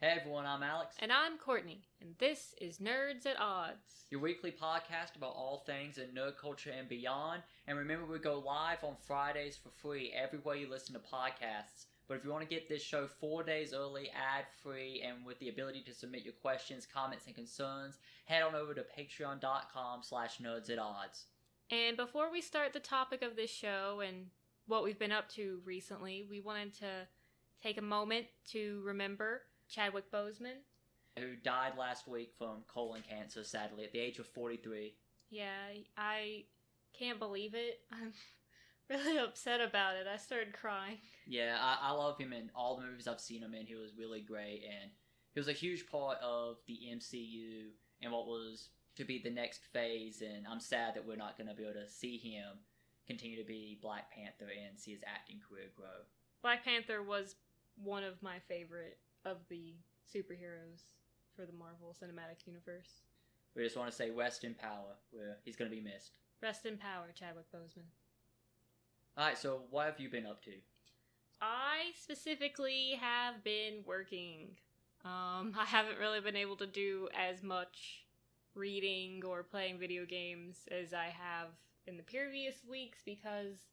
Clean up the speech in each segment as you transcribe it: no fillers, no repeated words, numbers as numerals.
Hey everyone, I'm Alex. And I'm Courtney, and this is Nerds at Odds. Your weekly podcast about all things in nerd culture and beyond. And remember, we go live on Fridays for free everywhere you listen to podcasts. But if you want to get this show 4 days early, ad-free, and with the ability to submit your questions, comments, and concerns, head on over to patreon.com/nerdsatodds. And before we start the topic of this show and what we've been up to recently, we wanted to take a moment to remember Chadwick Boseman, who died last week from colon cancer, sadly, at the age of 43. Yeah, I can't believe it. I'm really upset about it. I started crying. Yeah, I love him in all the movies I've seen him in. He was really great, and he was a huge part of the MCU and what was to be the next phase, and I'm sad that we're not going to be able to see him continue to be Black Panther and see his acting career grow. Black Panther was one of my favorite of the superheroes for the Marvel Cinematic Universe. We just want to say rest in power. He's going to be missed. Rest in power, Chadwick Boseman. Alright, so what have you been up to? I specifically have been working. I haven't really been able to do as much reading or playing video games as I have in the previous weeks because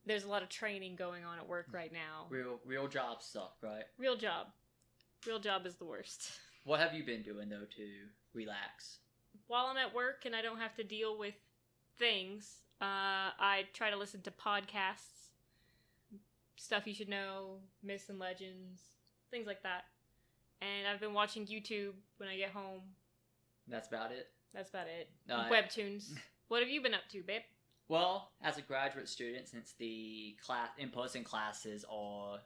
there's a lot of training going on at work right now. Real jobs suck, right? Real job. Real job is the worst. What have you been doing, though, to relax? While I'm at work and I don't have to deal with things, I try to listen to podcasts, stuff you should know, myths and legends, things like that. And I've been watching YouTube when I get home. That's about it? That's about it. Webtoons. What have you been up to, babe? Well, as a graduate student, since the in-person classes are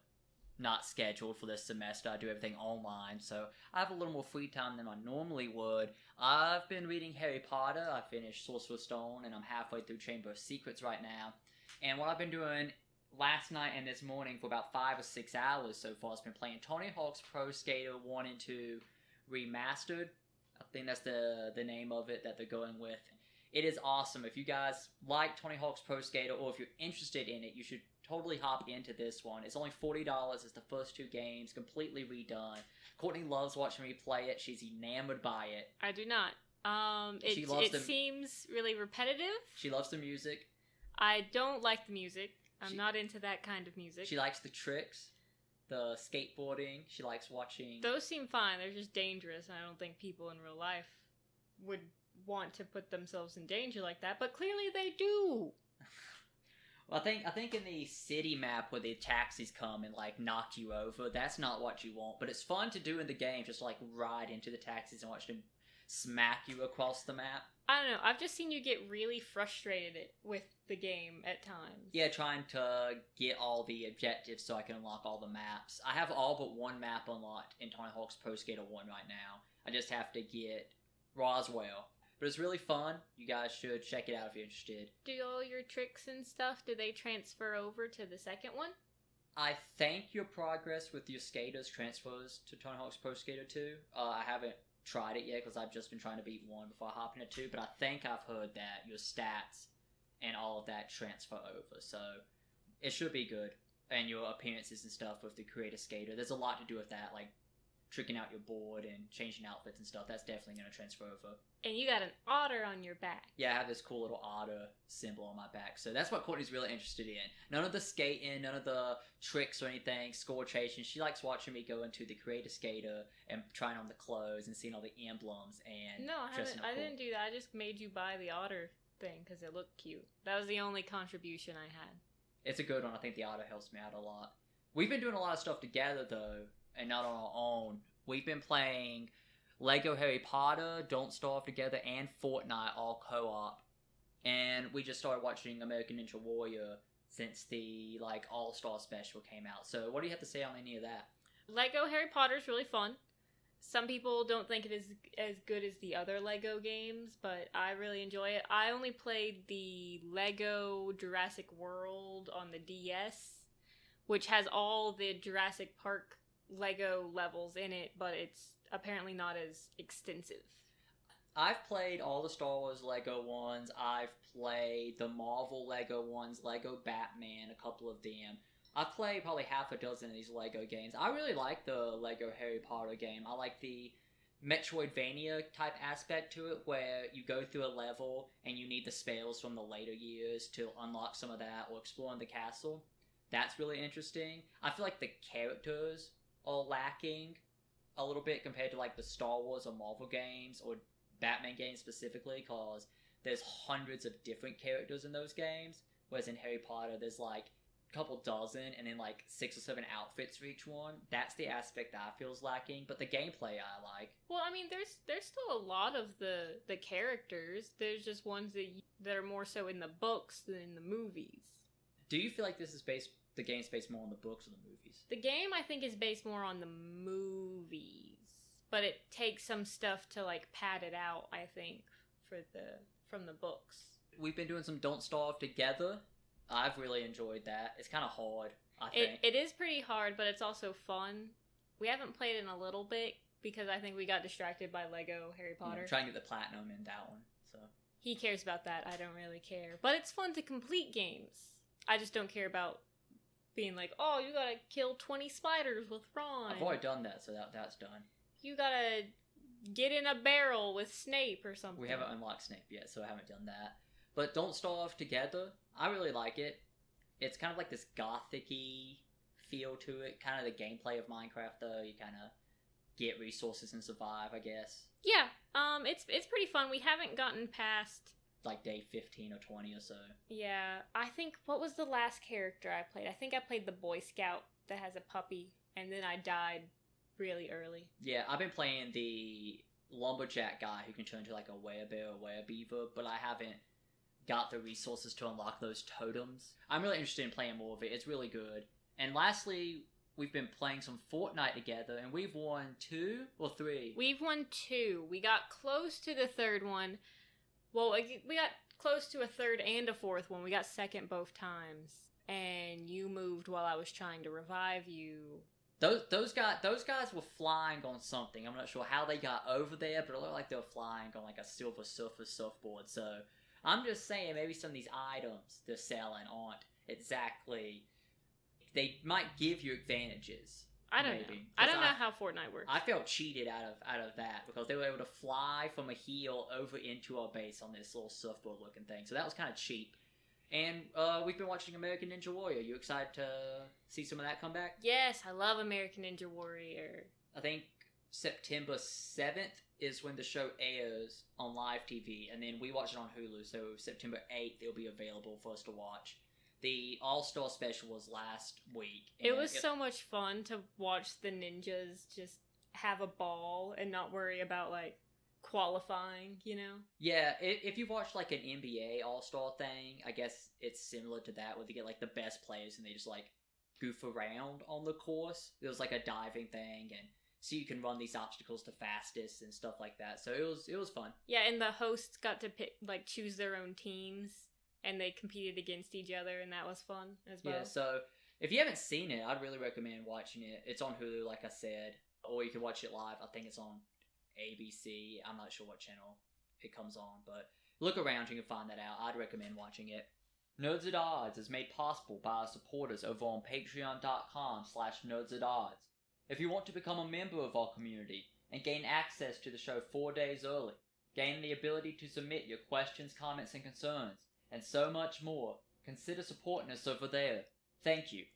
not scheduled for this semester, I do everything online, so I have a little more free time than I normally would. I've been reading Harry Potter. I finished Sorcerer's Stone, and I'm halfway through Chamber of Secrets right now. And what I've been doing last night and this morning for about 5 or 6 hours so far has been playing Tony Hawk's Pro Skater 1 and 2 Remastered. I think that's the name of it that they're going with. It is awesome. If you guys like Tony Hawk's Pro Skater, or if you're interested in it, you should totally hop into this one. It's only $40. It's the first 2 games, completely redone. Courtney loves watching me play it. She's enamored by it. I do not. It seems really repetitive. She loves the music. I don't like the music. I'm not into that kind of music. She likes the tricks, the skateboarding. She likes watching. Those seem fine. They're just dangerous. I don't think people in real life would want to put themselves in danger like that, but clearly they do. Well, I think in the city map where the taxis come and like knock you over, that's not what you want. But it's fun to do in the game, just like ride into the taxis and watch them smack you across the map. I don't know. I've just seen you get really frustrated with the game at times. Yeah, trying to get all the objectives so I can unlock all the maps. I have all but one map unlocked in Tony Hawk's Pro Skater 1 right now. I just have to get Roswell. But it's really fun. You guys should check it out if you're interested. Do all your tricks and stuff, do they transfer over to the second one? I think your progress with your skaters transfers to Tony Hawk's Pro Skater 2. I haven't tried it yet because I've just been trying to beat 1 before I hop into 2. But I think I've heard that your stats and all of that transfer over. So it should be good. And your appearances and stuff with the Creator Skater. There's a lot to do with that, like tricking out your board and changing outfits and stuff. That's definitely going to transfer over. And you got an otter on your back. Yeah, I have this cool little otter symbol on my back. So that's what Courtney's really interested in. None of the skating, none of the tricks or anything, score chasing. She likes watching me go into the Creator Skater and trying on the clothes and seeing all the emblems and No, I didn't do that. I just made you buy the otter thing because it looked cute. That was the only contribution I had. It's a good one. I think the otter helps me out a lot. We've been doing a lot of stuff together, though, and not on our own. We've been playing Lego Harry Potter, Don't Starve Together, and Fortnite all co-op. And we just started watching American Ninja Warrior since the All-Star special came out. So what do you have to say on any of that? Lego Harry Potter is really fun. Some people don't think it is as good as the other Lego games, but I really enjoy it. I only played the Lego Jurassic World on the DS, which has all the Jurassic Park Lego levels in it, but it's apparently not as extensive. I've played all the Star Wars Lego ones. I've played the Marvel Lego ones, Lego Batman, a couple of them. I've played probably half a dozen of these Lego games. I really like the Lego Harry Potter game. I like the Metroidvania type aspect to it, where you go through a level and you need the spells from the later years to unlock some of that, or exploring the castle. That's really interesting. I feel like the characters are lacking a little bit compared to like the Star Wars or Marvel games or Batman games specifically, because there's hundreds of different characters in those games, whereas in Harry Potter there's like couple dozen and then like 6 or 7 outfits for each one. That's the aspect that I feel is lacking, but the gameplay I like. Well, I mean, there's still a lot of the characters. There's just ones that are more so in the books than in the movies. Do you feel like the game's based more on the books or the movies? The game, I think, is based more on the movies, but it takes some stuff to like pad it out, I think, from the books. We've been doing some Don't Starve together. I've really enjoyed that. It's kind of hard, I think. It is pretty hard, but it's also fun. We haven't played in a little bit because I think we got distracted by Lego Harry Potter. Yeah, trying to get the platinum in that one. So he cares about that. I don't really care. But it's fun to complete games. I just don't care about being like, oh, you gotta kill 20 spiders with Ron. I've already done that, so that's done. You gotta get in a barrel with Snape or something. We haven't unlocked Snape yet, so I haven't done that. But Don't Starve Together, I really like it. It's kind of like this gothic-y feel to it. Kind of the gameplay of Minecraft, though. You kind of get resources and survive, I guess. Yeah, it's pretty fun. We haven't gotten past like day 15 or 20 or so. Yeah, I think, what was the last character I played? I think I played the Boy Scout that has a puppy, and then I died really early. Yeah, I've been playing the lumberjack guy who can turn into like a werebear or werebeaver, but I haven't got the resources to unlock those totems. I'm really interested in playing more of it. It's really good. And lastly, we've been playing some Fortnite together, and we've won 2 or 3. We've won 2. We got close to the third one. Well, we got close to a third and a fourth one. We got second both times. And you moved while I was trying to revive you. Those guys were flying on something. I'm not sure how they got over there, but it looked like they were flying on like a Silver Surfer surfboard. So I'm just saying, maybe some of these items they're selling aren't exactly. They might give you advantages. I don't know. I don't know how Fortnite works. I felt cheated out of that because they were able to fly from a hill over into our base on this little surfboard looking thing. So that was kind of cheap. And we've been watching American Ninja Warrior. You excited to see some of that come back? Yes, I love American Ninja Warrior. I think September 7th is when the show airs on live TV, and then we watch it on Hulu, so September 8th it'll be available for us to watch. The All-Star Special was last week. It was so much fun to watch the ninjas just have a ball and not worry about, like, qualifying, you know? Yeah, if you watch, like, an NBA All-Star thing, I guess it's similar to that, where they get, like, the best players and they just, like, goof around on the course. There was, like, a diving thing, and so you can run these obstacles to fastest and stuff like that. So it was fun. Yeah, and the hosts got to pick, like, choose their own teams. And they competed against each other, and that was fun as well. Yeah, so if you haven't seen it, I'd really recommend watching it. It's on Hulu, like I said, or you can watch it live. I think it's on ABC. I'm not sure what channel it comes on, but look around, you can find that out. I'd recommend watching it. Nerds at Odds is made possible by our supporters over on patreon.com/nerdsatodds. If you want to become a member of our community and gain access to the show 4 days early, gain the ability to submit your questions, comments, and concerns, and so much more, consider supporting us over there. Thank you.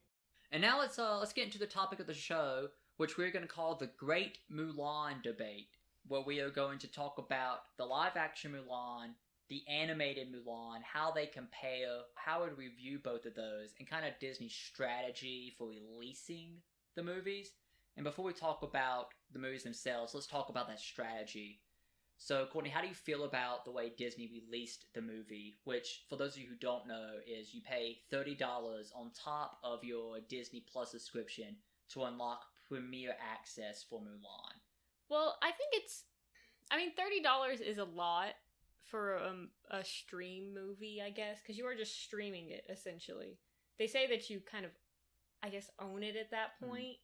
And now let's get into the topic of the show, which we're going to call the Great Mulan Debate, where we are going to talk about the live-action Mulan, the animated Mulan, how they compare, how would we view both of those, and kind of Disney's strategy for releasing the movies. And before we talk about the movies themselves, let's talk about that strategy. So, Courtney, how do you feel about the way Disney released the movie, which, for those of you who don't know, is you pay $30 on top of your Disney Plus subscription to unlock premiere access for Mulan? Well, I think $30 is a lot for a stream movie, I guess, because you are just streaming it, essentially. They say that you kind of, I guess, own it at that point.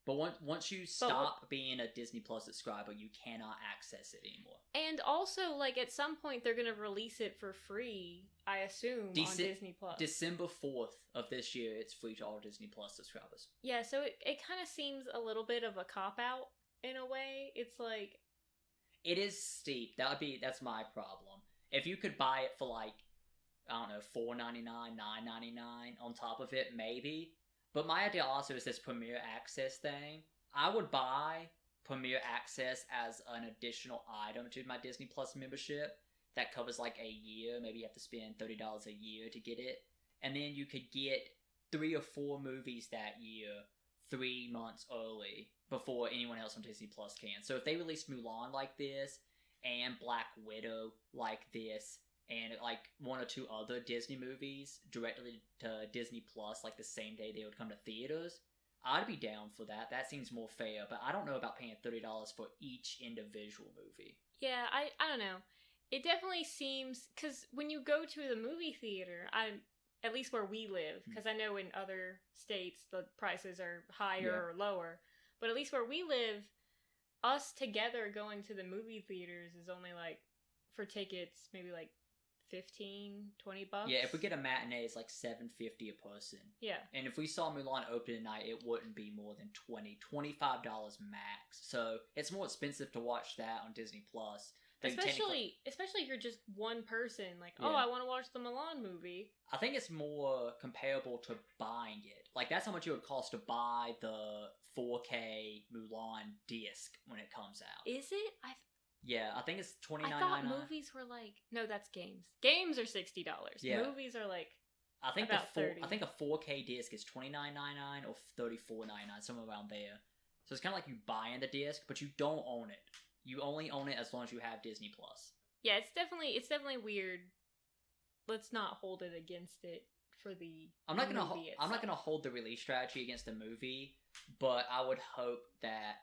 But once you stop being a Disney Plus subscriber, you cannot access it anymore. And also, like, at some point, they're going to release it for free, I assume, on Disney Plus. December 4th of this year, it's free to all Disney Plus subscribers. Yeah, so it kind of seems a little bit of a cop-out, in a way. It's like... It is steep. That's my problem. If you could buy it for, like, I don't know, $4.99, $9.99 on top of it, maybe. But my idea also is this Premier Access thing. I would buy Premier Access as an additional item to my Disney Plus membership that covers like a year. Maybe you have to spend $30 a year to get it. And then you could get 3 or 4 movies that year 3 months early before anyone else on Disney Plus can. So if they released Mulan like this and Black Widow like this, and like 1 or 2 other Disney movies directly to Disney Plus, like the same day they would come to theaters, I'd be down for that. That seems more fair, but I don't know about paying $30 for each individual movie. Yeah, I don't know. It definitely seems, because when you go to the movie theater, at least where we live, because I know in other states the prices are higher or lower, but at least where we live, us together going to the movie theaters is only like, for tickets, maybe like $15-$20. Yeah, if we get a matinee, it's like $7.50 a person. Yeah. And if we saw Mulan open tonight, it wouldn't be more than $25 max. So it's more expensive to watch that on Disney Plus. Especially if you're just one person, like, oh, I want to watch the Mulan movie. I think it's more comparable to buying it. Like, that's how much it would cost to buy the 4K Mulan disc when it comes out. Is it? Yeah, I think it's $29.99. I thought movies were like... No, that's games. Games are $60. Yeah. Movies are like I think about $30. I think a 4K disc is $29.99 or $34.99, somewhere around there. So it's kind of like you buying the disc, but you don't own it. You only own it as long as you have Disney Plus. Yeah, it's definitely weird. Let's not hold it against it for the I'm not gonna hold the release strategy against the movie, but I would hope that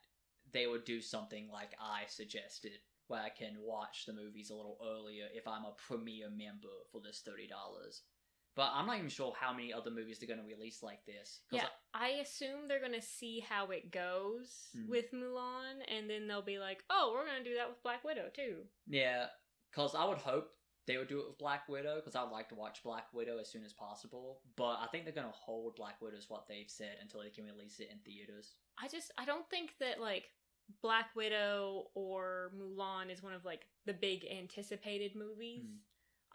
they would do something like I suggested, where I can watch the movies a little earlier if I'm a Premier member for this $30. But I'm not even sure how many other movies they're going to release like this. Yeah, I assume they're going to see how it goes with Mulan, and then they'll be like, oh, we're going to do that with Black Widow, too. Yeah, because I would hope they would do it with Black Widow, because I would like to watch Black Widow as soon as possible. But I think they're going to hold Black Widow is what they've said until they can release it in theaters. I don't think that, like, Black Widow or Mulan is one of, like, the big anticipated movies.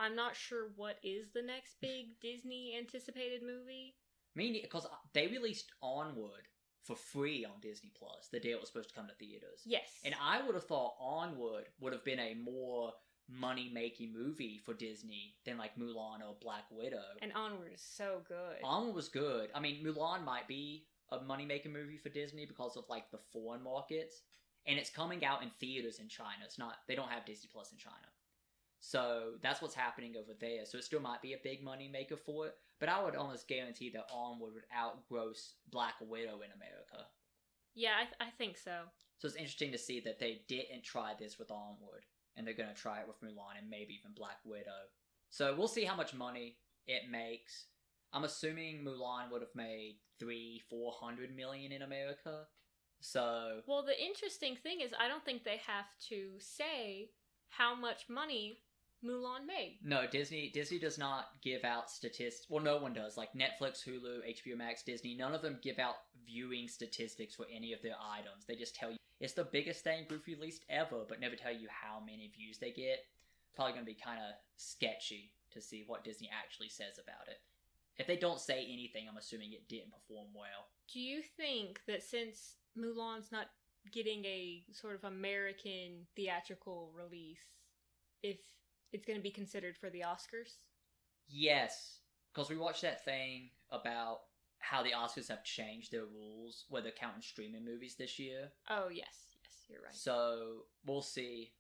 I'm not sure what is the next big Disney anticipated movie. Because they released Onward for free on Disney Plus the day it was supposed to come to theaters. Yes. And I would have thought Onward would have been a more money-making movie for Disney than like Mulan or Black Widow. And Onward is so good. Onward was good. I mean, Mulan might be a money-making movie for Disney because of like the foreign markets. And it's coming out in theaters in China. They don't have Disney Plus in China. So that's what's happening over there. So it still might be a big money maker for it. But I would almost guarantee that Onward would outgross Black Widow in America. Yeah, I think so. So it's interesting to see that they didn't try this with Onward. And they're going to try it with Mulan and maybe even Black Widow. So we'll see how much money it makes. I'm assuming Mulan would have made $300-400 million in America. So... Well, the interesting thing is I don't think they have to say how much money Mulan made. No, Disney does not give out statistics. Well, no one does. Like Netflix, Hulu, HBO Max, Disney, none of them give out viewing statistics for any of their items. They just tell you it's the biggest thing we've released ever, but never tell you how many views they get. Probably going to be kind of sketchy to see what Disney actually says about it. If they don't say anything, I'm assuming it didn't perform well. Do you think that since Mulan's not getting a sort of American theatrical release, if it's going to be considered for the Oscars? Yes, because we watched that thing about how the Oscars have changed their rules where they're counting streaming movies this year. Oh, yes, you're right. So, we'll see.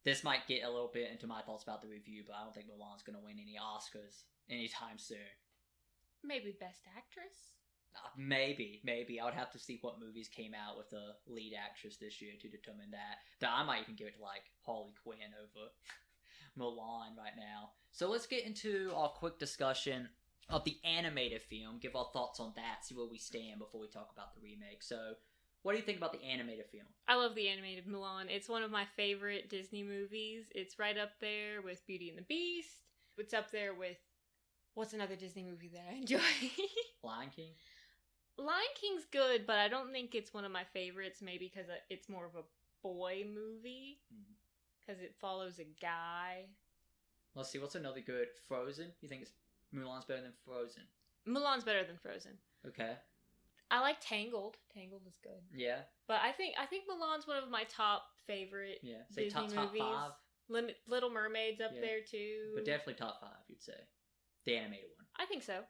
This might get a little bit into my thoughts about the review, but I don't think Mulan's going to win any Oscars anytime soon. Maybe Best Actress? Maybe. I would have to see what movies came out with the lead actress this year to determine that. That I might even give it to, like, Harley Quinn over Mulan right now. So let's get into our quick discussion of the animated film, give our thoughts on that, see where we stand before we talk about the remake. So, What do you think about the animated film? I love the animated Mulan. It's one of my favorite Disney movies. It's right up there with Beauty and the Beast. It's up there with... What's another Disney movie that I enjoy? Lion King? Lion King's good, but I don't think it's one of my favorites, maybe because it's more of a boy movie. Because it follows a guy. Let's see, what's another good? Frozen? You think Mulan's better than Frozen? Mulan's better than Frozen. Okay. I like Tangled. Tangled is good. Yeah. But I think Mulan's one of my top favorite Say Disney top movies. 5. Little Mermaid's up there too. But definitely top 5, you'd say. The animated one. I think so.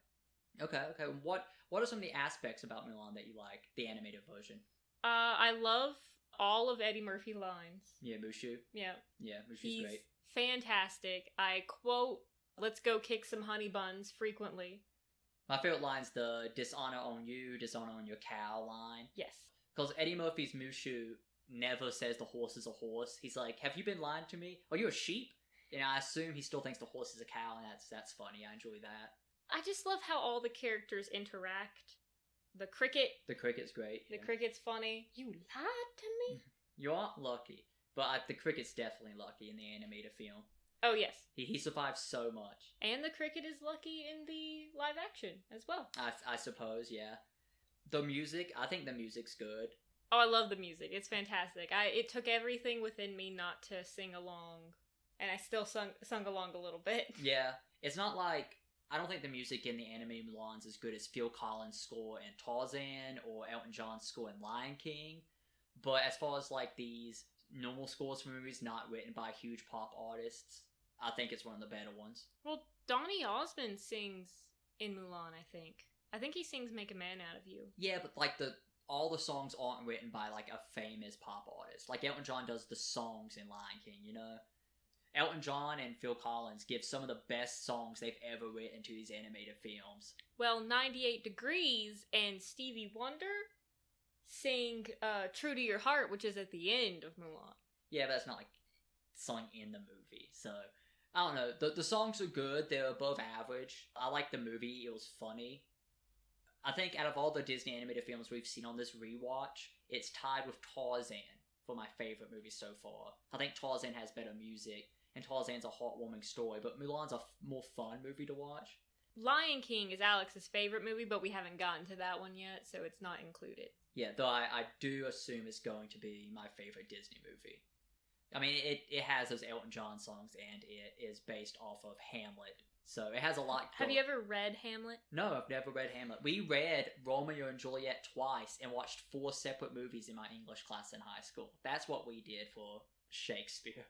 Okay. What are some of the aspects about Mulan that you like, the animated version? I love all of Eddie Murphy lines. Yeah, Mushu. Yeah. Yeah, Mushu's He's great. fantastic. I quote, "Let's go kick some honey buns" frequently. My favorite line's the dishonor on you, dishonor on your cow line. Yes. Because Eddie Murphy's Mushu never says the horse is a horse. He's like, have you been lying to me? Are you a sheep? And I assume he still thinks the horse is a cow, and that's funny. I enjoy that. I just love how all the characters interact. The cricket. The cricket's great. The cricket's funny. You lied to me? You aren't lucky. But the cricket's definitely lucky in the animated film. Oh, yes. He survives so much. And the cricket is lucky in the live action as well. I suppose, yeah. The music, I think the music's good. Oh, I love the music. It's fantastic. It took everything within me not to sing along. And I still sung along a little bit. Yeah. It's not like... I don't think the music in the anime Mulan's as good as Phil Collins' score in Tarzan or Elton John's score in Lion King. But as far as like these normal scores for movies not written by huge pop artists, I think it's one of the better ones. Well, Donny Osmond sings in Mulan, I think. I think he sings Make a Man Out of You. Yeah, but like all the songs aren't written by like a famous pop artist. Like Elton John does the songs in Lion King, you know? Elton John and Phil Collins give some of the best songs they've ever written to these animated films. Well, 98 Degrees and Stevie Wonder sing True to Your Heart, which is at the end of Mulan. Yeah, but that's not like sung in the movie, so... I don't know. The songs are good. They're above average. I like the movie. It was funny. I think out of all the Disney animated films we've seen on this rewatch, it's tied with Tarzan for my favorite movie so far. I think Tarzan has better music, and Tarzan's a heartwarming story, but Mulan's a more fun movie to watch. Lion King is Alex's favorite movie, but we haven't gotten to that one yet, so it's not included. Yeah, though I do assume it's going to be my favorite Disney movie. I mean, it has those Elton John songs, and it is based off of Hamlet. So it has a lot. Have you ever read Hamlet? No, I've never read Hamlet. We read Romeo and Juliet twice and watched 4 separate movies in my English class in high school. That's what we did for Shakespeare.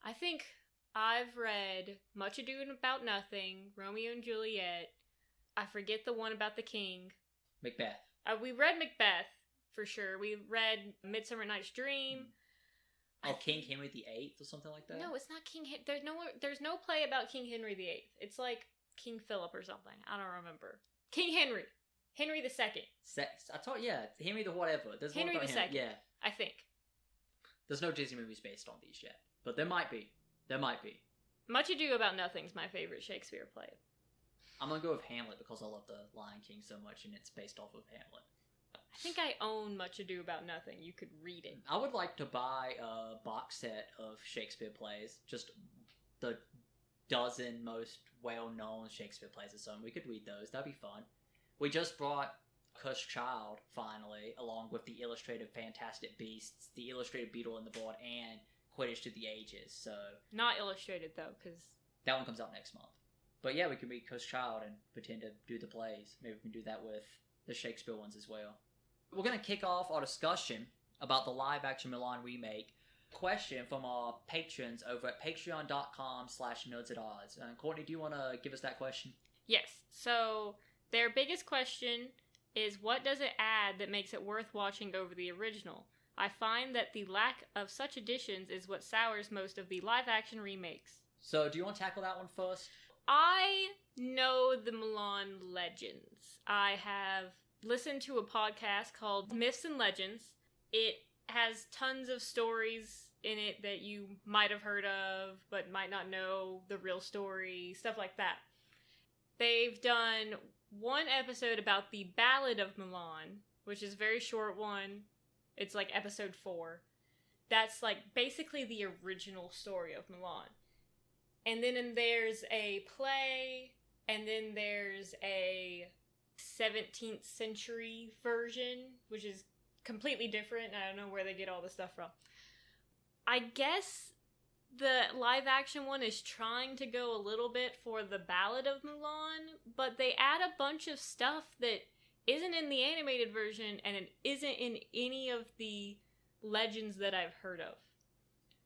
I think I've read Much Ado About Nothing, Romeo and Juliet. I forget the one about the king. Macbeth. We read Macbeth, for sure. We read Midsummer Night's Dream. Oh, King Henry VIII or something like that? No, it's not King Henry. There's no play about King Henry VIII. It's like King Philip or something. I don't remember. King Henry. Henry II. I thought, yeah, Henry the whatever. There's Henry one II. about him. Yeah. I think. There's no Disney movies based on these yet. But there might be. There might be. Much Ado About Nothing's my favorite Shakespeare play. I'm gonna go with Hamlet because I love the Lion King so much and it's based off of Hamlet. I think I own Much Ado About Nothing. You could read it. I would like to buy a box set of Shakespeare plays. Just the dozen most well-known Shakespeare plays or something. We could read those. That'd be fun. We just brought Cursed Child, finally, along with the illustrated Fantastic Beasts, the illustrated Beetle in the Board, and Quidditch to the Ages, so... Not illustrated, though, because... That one comes out next month. But yeah, we can read Cursed Child and pretend to do the plays. Maybe we can do that with the Shakespeare ones as well. We're going to kick off our discussion about the live-action Mulan remake. Question from our patrons over at patreon.com/nerdsatodds. Courtney, do you want to give us that question? Yes. So, their biggest question is, what does it add that makes it worth watching over the original? I find that the lack of such additions is what sours most of the live-action remakes. So, do you want to tackle that one first? I know the Mulan legends. I have listened to a podcast called Myths and Legends. It has tons of stories in it that you might have heard of, but might not know the real story, stuff like that. They've done one episode about the Ballad of Mulan, which is a very short one. It's like episode 4. That's like basically the original story of Mulan. And then there's a play, and then there's a 17th century version, which is completely different. I don't know where they get all this stuff from. I guess the live action one is trying to go a little bit for the Ballad of Mulan, but they add a bunch of stuff that isn't in the animated version, and it isn't in any of the legends that I've heard of.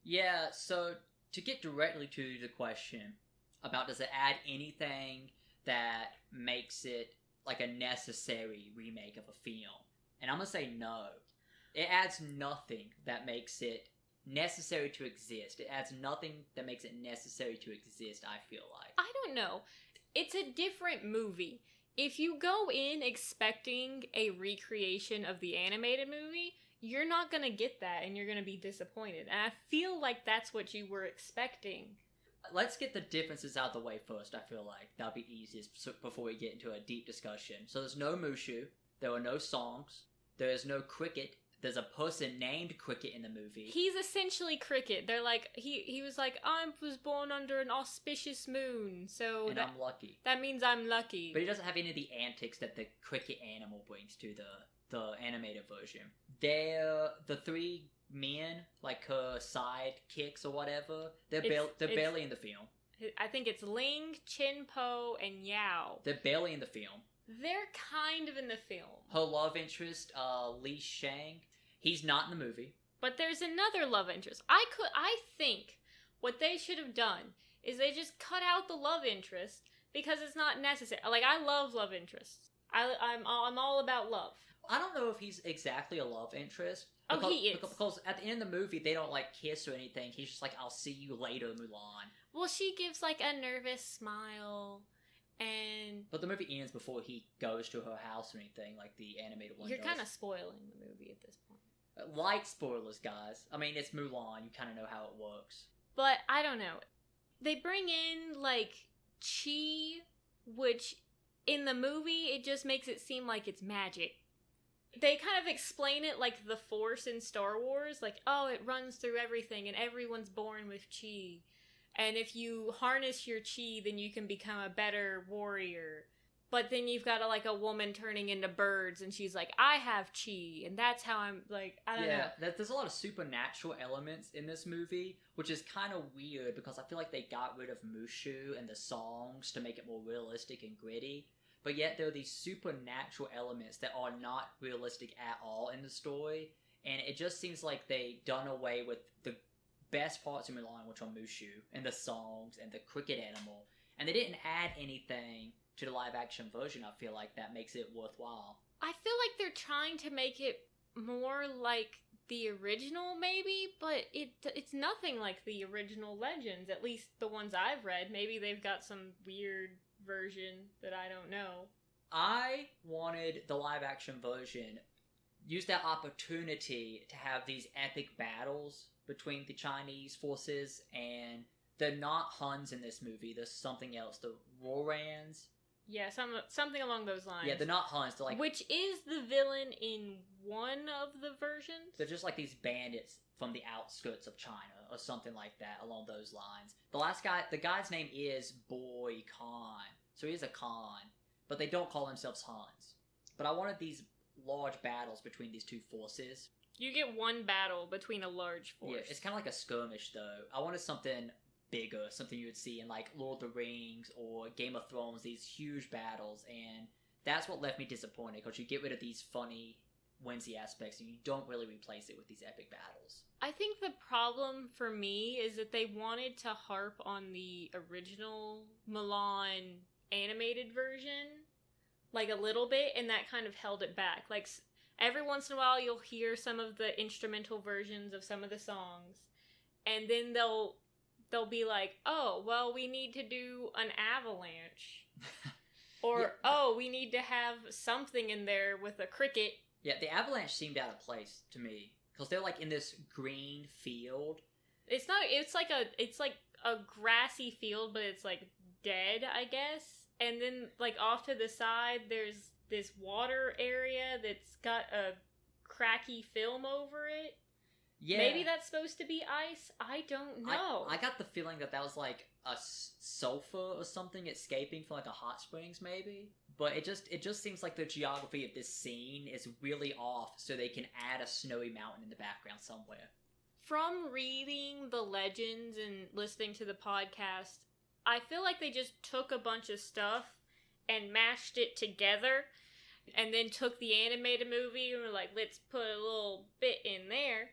Yeah, so to get directly to the question about does it add anything that makes it like a necessary remake of a film, and I'm gonna say no. It adds nothing that makes it necessary to exist. It adds nothing that makes it necessary to exist, I feel like. I don't know. It's a different movie. If you go in expecting a recreation of the animated movie, you're not gonna get that, and you're gonna be disappointed. And I feel like that's what you were expecting. Let's get the differences out of the way first, I feel like. That'll be easiest before we get into a deep discussion. So there's no Mushu, there are no songs, there is no cricket. There's a person named Cricket in the movie. He's essentially Cricket. They're like, he was like, I was born under an auspicious moon, so and I'm lucky. That means I'm lucky. But he doesn't have any of the antics that the cricket animal brings to the animated version. They're the 3 men, like her sidekicks or whatever. They're barely in the film. I think it's Ling, Chin Po, and Yao. They're barely in the film. They're kind of in the film. Her love interest, Li Shang, he's not in the movie. But there's another love interest. I think what they should have done is they just cut out the love interest because it's not necessary. Like, I love love interests. I'm all about love. I don't know if he's exactly a love interest. He is. Because at the end of the movie, they don't, like, kiss or anything. He's just like, I'll see you later, Mulan. Well, she gives, like, a nervous smile. But the movie ends before he goes to her house or anything, like the animated one. You're kind of spoiling the movie at this point. Light spoilers, guys. I mean, it's Mulan. You kind of know how it works. But I don't know. They bring in like chi, which in the movie it just makes it seem like it's magic. They kind of explain it like the Force in Star Wars, like, oh, it runs through everything and everyone's born with chi. And if you harness your chi, then you can become a better warrior. But then you've got a woman turning into birds, and she's like, I have chi, and that's how I'm, like, I don't know. Yeah, there's a lot of supernatural elements in this movie, which is kind of weird, because I feel like they got rid of Mushu and the songs to make it more realistic and gritty. But yet there are these supernatural elements that are not realistic at all in the story, and it just seems like they done away with the best parts of Mulan, which are Mushu, and the songs, and the cricket animal. And they didn't add anything to the live-action version, I feel like, that makes it worthwhile. I feel like they're trying to make it more like the original, maybe, but it's nothing like the original Legends, at least the ones I've read. Maybe they've got some weird version that I don't know. I wanted the live-action version use that opportunity to have these epic battles between the Chinese forces, and they're not Huns in this movie. There's something else. The Rorans. Yeah, something along those lines. Yeah, they're not Huns. They're like, which is the villain in one of the versions. They're just like these bandits from the outskirts of China, or something like that, along those lines. The guy's name is Boy Khan, so he's a Khan, but they don't call themselves Huns. But I wanted these large battles between these two forces. You get one battle between a large force. Yeah, it's kind of like a skirmish, though. I wanted something bigger, something you would see in, like, Lord of the Rings or Game of Thrones, these huge battles, and that's what left me disappointed, because you get rid of these funny, whimsy aspects, and you don't really replace it with these epic battles. I think the problem for me is that they wanted to harp on the original Mulan animated version, like, a little bit, and that kind of held it back. Like, every once in a while you'll hear some of the instrumental versions of some of the songs, and then they'll be like, oh, well, we need to do an avalanche. Or, yeah. Oh, we need to have something in there with a cricket. Yeah, the avalanche seemed out of place to me, because they're, like, in this green field. It's like a grassy field, but it's, like, dead, I guess. And then, like, off to the side, there's this water area that's got a cracky film over it. Yeah. Maybe that's supposed to be ice. I don't know. I got the feeling that was like a sulfur or something escaping from like a hot springs, maybe. But it just seems like the geography of this scene is really off, so they can add a snowy mountain in the background somewhere. From reading the legends and listening to the podcast, I feel like they just took a bunch of stuff and mashed it together, and then took the animated movie and were like, let's put a little bit in there.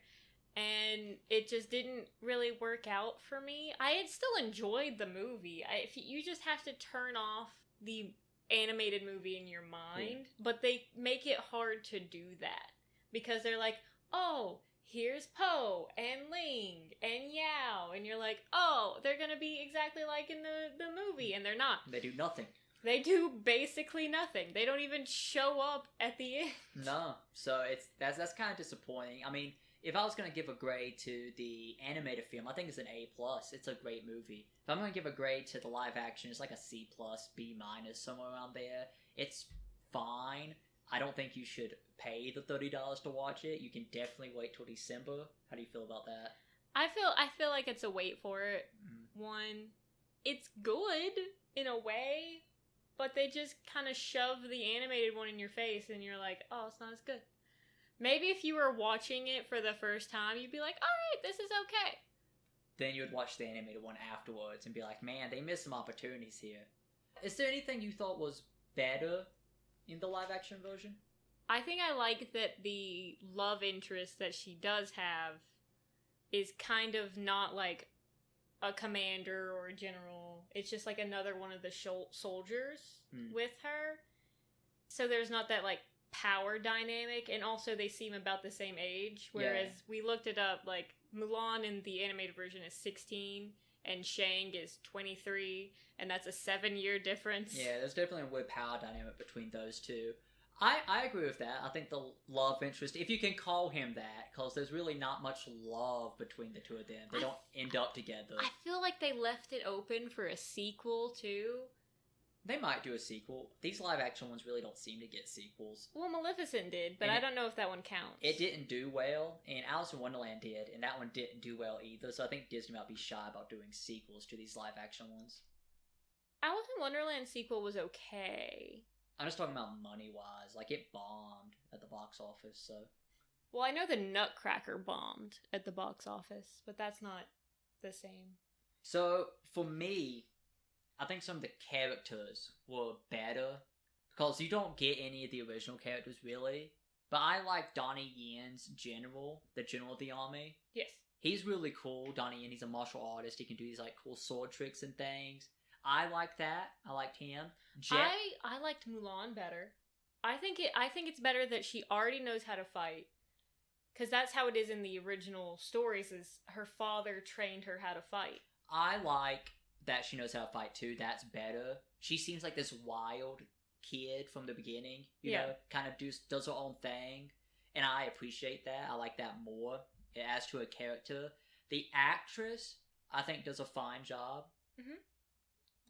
And it just didn't really work out for me. I had still enjoyed the movie. You just have to turn off the animated movie in your mind. But they make it hard to do that. Because they're like, oh, here's Po and Ling and Yao. And you're like, oh, they're going to be exactly like in the movie. And they're not. They do nothing. They do basically nothing. They don't even show up at the end. No. So that's kind of disappointing. I mean, if I was going to give a grade to the animated film, I think it's an A+. It's a great movie. If I'm going to give a grade to the live action, it's like a C+, B-, somewhere around there. It's fine. I don't think you should pay the $30 to watch it. You can definitely wait till December. How do you feel about that? I feel like it's a wait for it. One, it's good in a way, but they just kind of shove the animated one in your face and you're like, oh, it's not as good. Maybe if you were watching it for the first time, you'd be like, alright, this is okay. Then you would watch the animated one afterwards and be like, man, they missed some opportunities here. Is there anything you thought was better in the live action version? I think I like that the love interest that she does have is kind of not like a commander or a general. It's just like another one of the soldiers with her. So there's not that like power dynamic, and also they seem about the same age, whereas we looked it up, like Mulan in the animated version is 16 and Shang is 23, and that's a 7-year difference. Yeah, there's definitely a weird power dynamic between those two. I agree with that. I think the love interest, if you can call him that, because there's really not much love between the two of them. They don't end up together. I feel like they left it open for a sequel too. They might do a sequel. These live-action ones really don't seem to get sequels. Well, Maleficent did, but I don't know if that one counts. It didn't do well, and Alice in Wonderland did, and that one didn't do well either, so I think Disney might be shy about doing sequels to these live-action ones. Alice in Wonderland sequel was okay. I'm just talking about money-wise. Like, it bombed at the box office, so... Well, I know the Nutcracker bombed at the box office, but that's not the same. So, for me, I think some of the characters were better, because you don't get any of the original characters, really. But I like Donnie Yen's general, the general of the army. Yes. He's really cool, Donnie Yen. He's a martial artist. He can do these, like, cool sword tricks and things. I like that. I liked him. I liked Mulan better. I think it's better that she already knows how to fight. Because that's how it is in the original stories, is her father trained her how to fight. I like that she knows how to fight too. That's better. She seems like this wild kid from the beginning, you know, kind of does her own thing. And I appreciate that. I like that more. As to her character, the actress, I think, does a fine job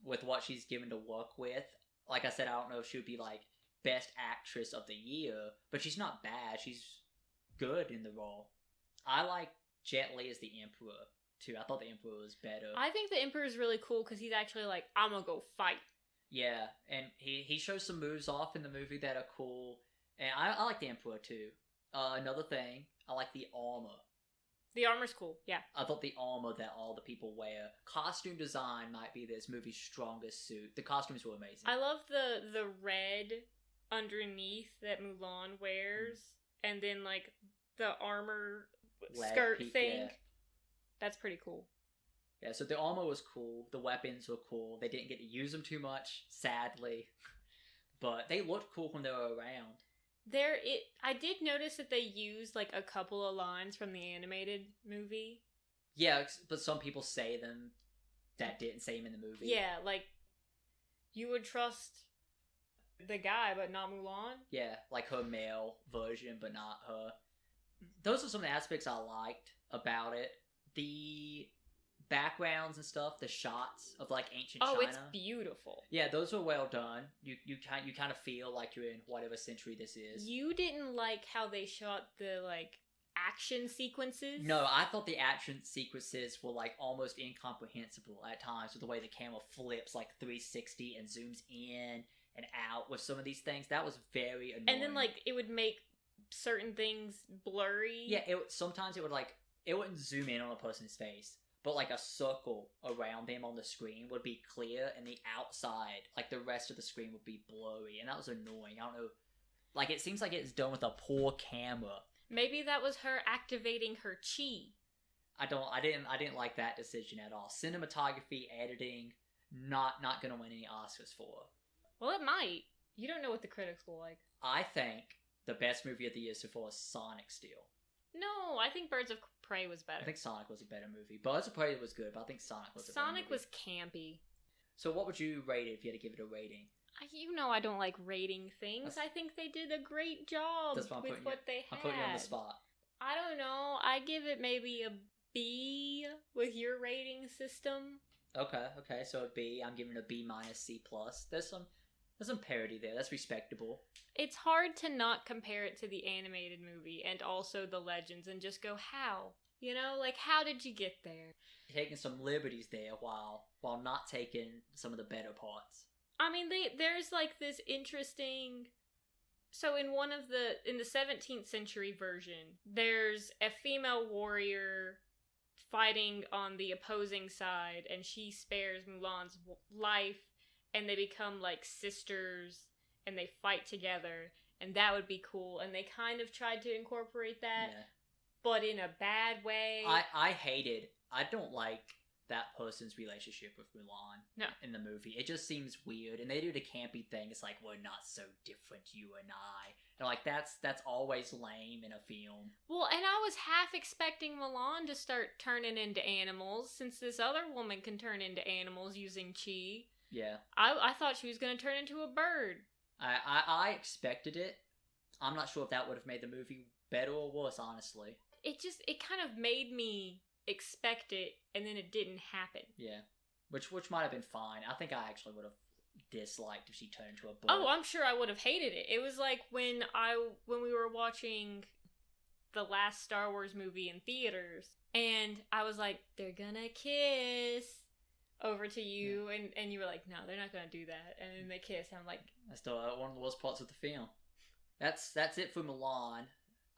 with what she's given to work with. Like I said, I don't know if she would be like best actress of the year, but she's not bad. She's good in the role. I like Jet Li as the Emperor too. I thought the Emperor was better. I think the Emperor is really cool because he's actually like, I'm gonna go fight. Yeah, and he shows some moves off in the movie that are cool. And I like the Emperor too. Another thing, I like the armor. The armor's cool, yeah. I thought the armor that all the people wear. Costume design might be this movie's strongest suit. The costumes were amazing. I love the red underneath that Mulan wears, and then like the armor skirt thing. Yeah. That's pretty cool. Yeah, so the armor was cool. The weapons were cool. They didn't get to use them too much, sadly. But they looked cool when they were around. I did notice that they used like a couple of lines from the animated movie. Yeah, but some people say them that didn't say them in the movie. Yeah, like you would trust the guy, but not Mulan. Yeah, like her male version, but not her. Those are some of the aspects I liked about it. The backgrounds and stuff, the shots of like ancient Oh, China. it's beautiful. Yeah, those were well done. You kind of feel like you're in whatever century this is. You didn't like how they shot the like action sequences? No, I thought the action sequences were like almost incomprehensible at times with the way the camera flips like 360 and zooms in and out with some of these things. That was very annoying. And then like it would make certain things blurry. Yeah, sometimes it wouldn't zoom in on a person's face, but like a circle around them on the screen would be clear, and the outside, like the rest of the screen, would be blurry, and that was annoying. I don't know, like it seems like it's done with a poor camera. Maybe that was her activating her chi. I didn't like that decision at all. Cinematography, editing, not gonna win any Oscars for. Well, it might. You don't know what the critics will like. I think the best movie of the year so far is Sonic still. No, I think Birds of Prey was better. I think Sonic was a better movie. Birds of Prey was good, but I think Sonic was a better movie. Sonic was campy. So what would you rate it if you had to give it a rating? You know I don't like rating things. I think they did a great job with what they had. I'm putting you on the spot. I don't know. I give it maybe a B with your rating system. Okay. So a B. I'm giving it a B minus C plus. There's some parody there. That's respectable. It's hard to not compare it to the animated movie and also the Legends and just go, how? You know, like how did you get there? Taking some liberties there while not taking some of the better parts. I mean, there's like this interesting. So in the 17th century version, there's a female warrior fighting on the opposing side, and she spares Mulan's life, and they become like sisters, and they fight together, and that would be cool. And they kind of tried to incorporate that, but in a bad way. I don't like that person's relationship with Mulan in the movie. It just seems weird, and they do the campy thing. It's like, we're not so different, you and I. And like that's always lame in a film. Well, and I was half expecting Mulan to start turning into animals, since this other woman can turn into animals using chi. Yeah. I thought she was going to turn into a bird. I expected it. I'm not sure if that would have made the movie better or worse, honestly. It kind of made me expect it, and then it didn't happen. Yeah. Which might have been fine. I think I actually would have disliked if she turned into a bird. Oh, I'm sure I would have hated it. It was like when we were watching the last Star Wars movie in theaters, and I was like, they're gonna kiss over to you, and you were like, no, they're not gonna do that, and then they kiss, and I'm like, that's still one of the worst parts of the film. That's it for Mulan.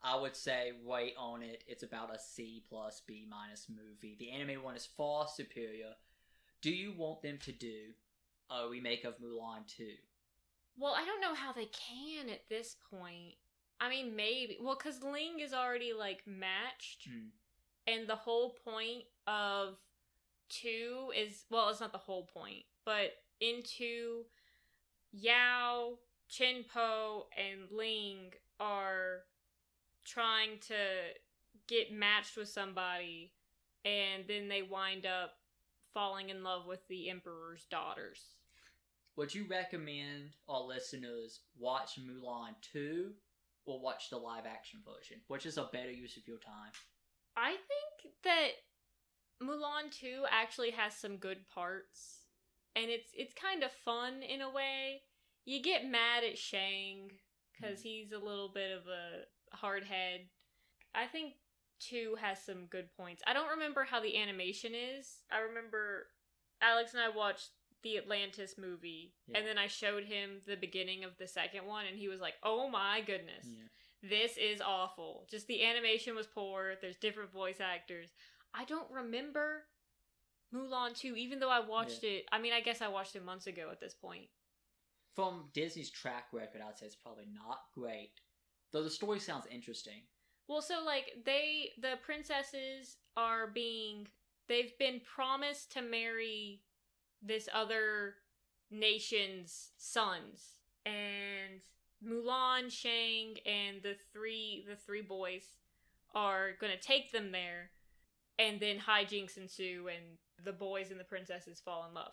I would say right on it, it's about a C plus B minus movie. The animated one is far superior. Do you want them to do a remake of Mulan 2? Well, I don't know how they can at this point. I mean, maybe. Well, because Ling is already, like, matched. And the whole point of 2 is... Well, it's not the whole point. But in 2, Yao, Chen Po, and Ling are trying to get matched with somebody, and then they wind up falling in love with the Emperor's daughters. Would you recommend our listeners watch Mulan 2 or watch the live action version? Which is a better use of your time? I think that Mulan 2 actually has some good parts, and it's kind of fun in a way. You get mad at Shang because he's a little bit of a hard head. I think 2 has some good points. I don't remember how the animation is. I remember Alex and I watched the Atlantis movie, and then I showed him the beginning of the second one, and he was like, oh my goodness, this is awful. Just the animation was poor. There's different voice actors. I don't remember Mulan 2, even though I watched it. I mean, I guess I watched it months ago at this point. From Disney's track record, I'd say it's probably not great. Though the story sounds interesting. Well, so, like, the princesses they've been promised to marry this other nation's sons. And Mulan, Shang, and the three boys are gonna take them there, and then hijinks ensue, and the boys and the princesses fall in love.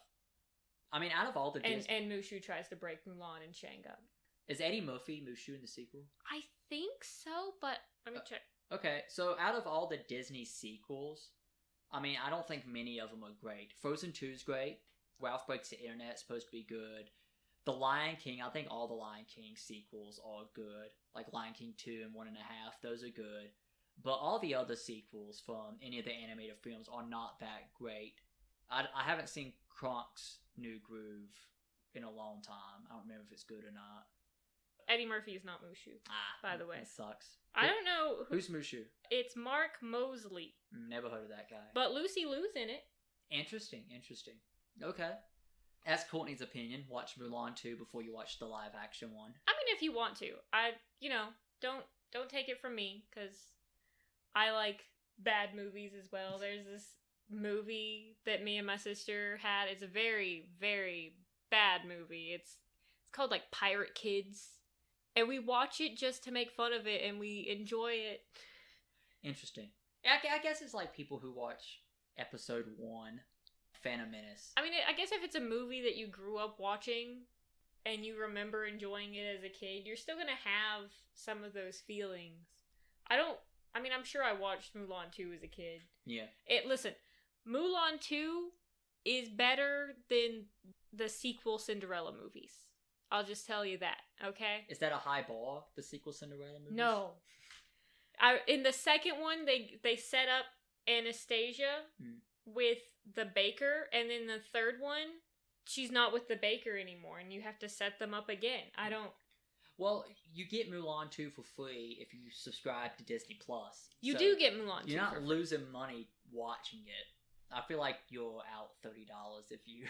I mean, out of all the Disney... And Mushu tries to break Mulan and Shang up. Is Eddie Murphy Mushu in the sequel? I think so, but let me check. Okay, so out of all the Disney sequels, I mean, I don't think many of them are great. Frozen 2 is great. Ralph Breaks the Internet is supposed to be good. The Lion King, I think all the Lion King sequels are good. Like Lion King 2 and 1.5, those are good. But all the other sequels from any of the animated films are not that great. I haven't seen Kronk's New Groove in a long time. I don't remember if it's good or not. Eddie Murphy is not Mushu, by the way. That sucks. I don't know. Who's Mushu? It's Mark Mosley. Never heard of that guy. But Lucy Liu's in it. Interesting. Okay. That's Courtney's opinion. Watch Mulan 2 before you watch the live action one. I mean, if you want to. Don't take it from me, because I like bad movies as well. There's this movie that me and my sister had. It's a very, very bad movie. It's called like Pirate Kids. And we watch it just to make fun of it, and we enjoy it. Interesting. I guess it's like people who watch episode 1, Phantom Menace. I mean, I guess if it's a movie that you grew up watching and you remember enjoying it as a kid, you're still gonna have some of those feelings. I'm sure I watched Mulan 2 as a kid. Yeah. Listen, Mulan 2 is better than the sequel Cinderella movies. I'll just tell you that, okay? Is that a high bar, the sequel Cinderella movies? No. In the second one, they set up Anastasia with the baker, and in the third one, she's not with the baker anymore, and you have to set them up again. Well, you get Mulan 2 for free if you subscribe to Disney Plus. You do get Mulan 2 You're not losing money watching it. I feel like you're out $30 if you...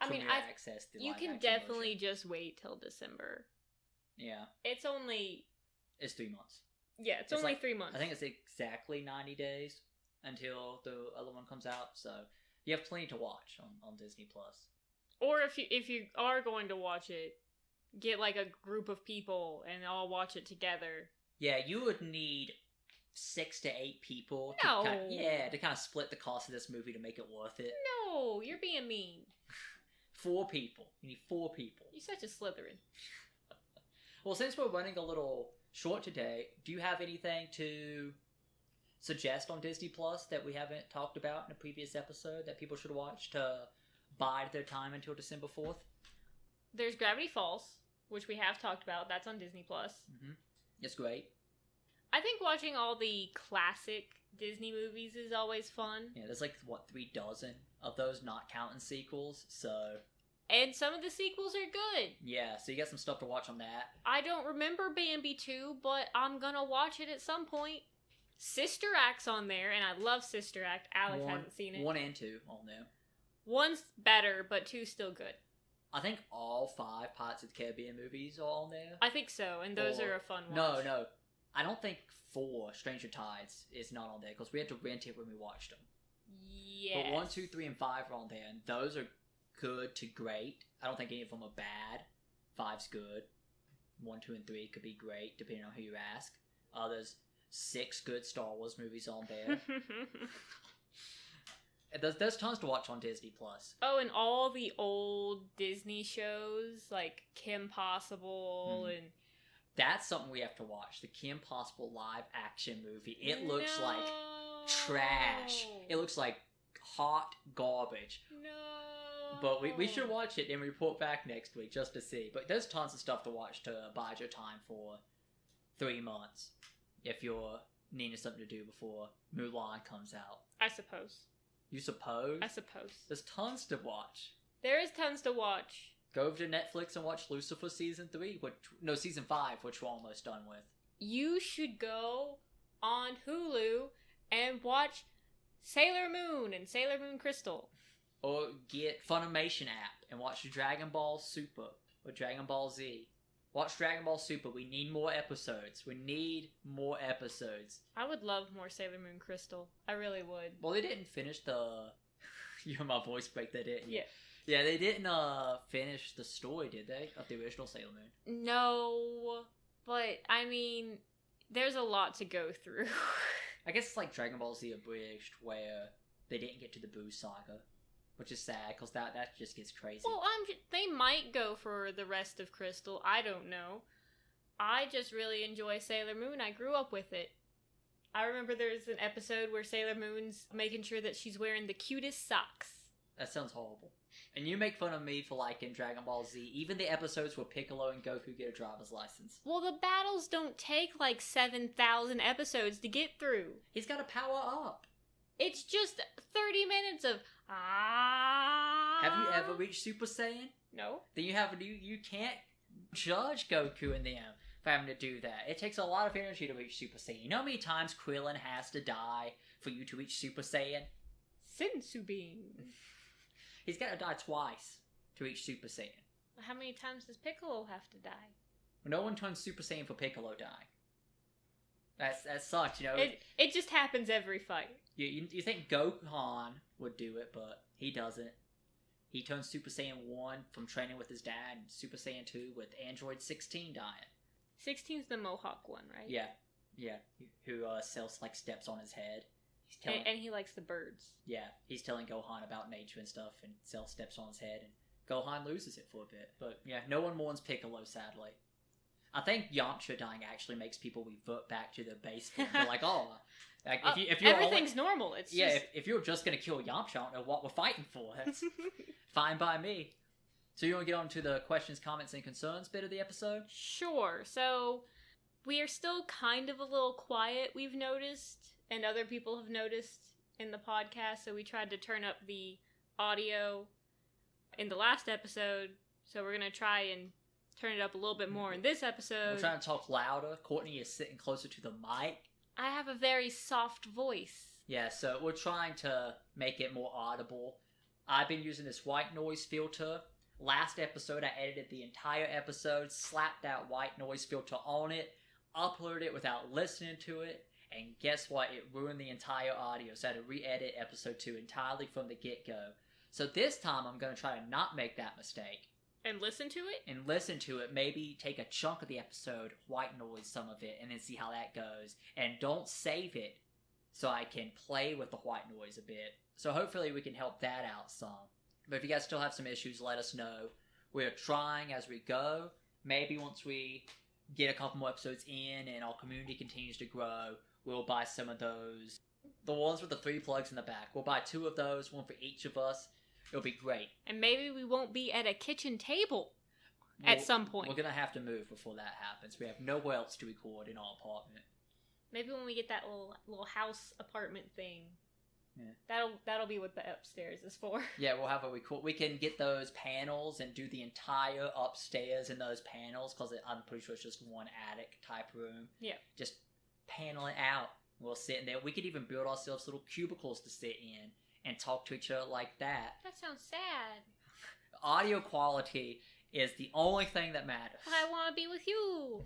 access the you can definitely just wait till December. Yeah. It's 3 months. Yeah, it's only like, 3 months. I think it's exactly 90 days until the other one comes out, so you have plenty to watch on Disney Plus. Or if you are going to watch it, get like a group of people and all watch it together. Yeah, you would need 6 to 8 people to kind of split the cost of this movie to make it worth it. No, you're being mean. 4 people. You need 4 people. You're such a Slytherin. Well, since we're running a little short today, do you have anything to suggest on Disney Plus that we haven't talked about in a previous episode that people should watch to bide their time until December 4th? There's Gravity Falls, which we have talked about. That's on Disney Plus. Mm-hmm. It's great. I think watching all the classic Disney movies is always fun. Yeah, there's 3 dozen of those, not counting sequels, so... And some of the sequels are good. Yeah, so you got some stuff to watch on that. I don't remember Bambi 2, but I'm gonna watch it at some point. Sister Act's on there, and I love Sister Act. Alex hasn't seen it. 1 and 2 on there. 1's better, but 2's still good. I think all 5 Pirates of the Caribbean movies are on there. I think so, and those are a fun watch. No. I don't think 4, Stranger Tides, is not on there, because we had to rent it when we watched them. Yes. But 1, 2, 3, and 5 are on there, and those are good to great. I don't think any of them are bad. 5's good. 1, 2, and 3 could be great, depending on who you ask. There's 6 good Star Wars movies on there. There's tons to watch on Disney Plus. Oh, and all the old Disney shows, like Kim Possible and... That's something we have to watch. The Kim Possible live action movie. It looks like trash. It looks like hot garbage. No. But we should watch it and report back next week just to see. But there's tons of stuff to watch to bide your time for 3 months. If you're needing something to do before Mulan comes out. I suppose. You suppose? I suppose. There's tons to watch. There is tons to watch. Go over to Netflix and watch Lucifer season 5, which we're almost done with. You should go on Hulu and watch Sailor Moon and Sailor Moon Crystal. Or get Funimation app and watch Dragon Ball Super or Dragon Ball Z. Watch Dragon Ball Super. We need more episodes. I would love more Sailor Moon Crystal. I really would. Well, they didn't finish the... You heard my voice break there, didn't you? Yeah. Yeah, they didn't finish the story, did they? Of the original Sailor Moon? No, but I mean, there's a lot to go through. I guess it's like Dragon Ball Z Abridged, where they didn't get to the Boo Saga, which is sad, because that just gets crazy. Well, they might go for the rest of Crystal. I don't know. I just really enjoy Sailor Moon. I grew up with it. I remember there's an episode where Sailor Moon's making sure that she's wearing the cutest socks. That sounds horrible. And you make fun of me for liking Dragon Ball Z, even the episodes where Piccolo and Goku get a driver's license. Well, the battles don't take like 7,000 episodes to get through. He's got to power up. It's just 30 minutes of ah. Have you ever reached Super Saiyan? No. Then you can't judge Goku and them for having to do that. It takes a lot of energy to reach Super Saiyan. You know how many times Krillin has to die for you to reach Super Saiyan? Senzu Bean. He's got to die twice to reach Super Saiyan. How many times does Piccolo have to die? No one turns Super Saiyan for Piccolo die. That sucks, you know. It just happens every fight. You think Gohan would do it, but he doesn't. He turns Super Saiyan 1 from training with his dad, and Super Saiyan 2 with Android 16 dying. 16's the Mohawk one, right? Yeah. Who sells like steps on his head. And he likes the birds. Yeah, he's telling Gohan about nature and stuff, and Cell steps on his head, and Gohan loses it for a bit. But yeah, no one mourns Piccolo, sadly. I think Yamcha dying actually makes people revert back to the base form. They're like, oh, like if you're everything's normal. It's yeah. Just... If you're just gonna kill Yamcha, I don't know what we're fighting for. That's fine by me. So you want to get on to the questions, comments, and concerns bit of the episode? Sure. So we are still kind of a little quiet, we've noticed, and other people have noticed in the podcast. So we tried to turn up the audio in the last episode. So we're gonna try and turn it up a little bit more in this episode. We're trying to talk louder. Courtney is sitting closer to the mic. I have a very soft voice. Yeah, so we're trying to make it more audible. I've been using this white noise filter. Last episode, I edited the entire episode, slapped that white noise filter on it, uploaded it without listening to it, and guess what? It ruined the entire audio, so I had to re-edit episode 2 entirely from the get-go. So this time, I'm going to try to not make that mistake. And listen to it? And listen to it. Maybe take a chunk of the episode, white noise some of it, and then see how that goes. And don't save it so I can play with the white noise a bit. So hopefully we can help that out some. But if you guys still have some issues, let us know. We're trying as we go. Maybe once we get a couple more episodes in and our community continues to grow, we'll buy some of those. The ones with the 3 plugs in the back. We'll buy 2 of those, one for each of us. It'll be great. And maybe we won't be at a kitchen table at some point. We're going to have to move before that happens. We have nowhere else to record in our apartment. Maybe when we get that little house apartment thing. Yeah. That'll be what the upstairs is for. Yeah, we'll have a record. We can get those panels and do the entire upstairs in those panels, because I'm pretty sure it's just one attic type room. Yeah. Just panel it out. We'll sit in there. We could even build ourselves little cubicles to sit in and talk to each other like that. That sounds sad. Audio quality is the only thing that matters. I want to be with you.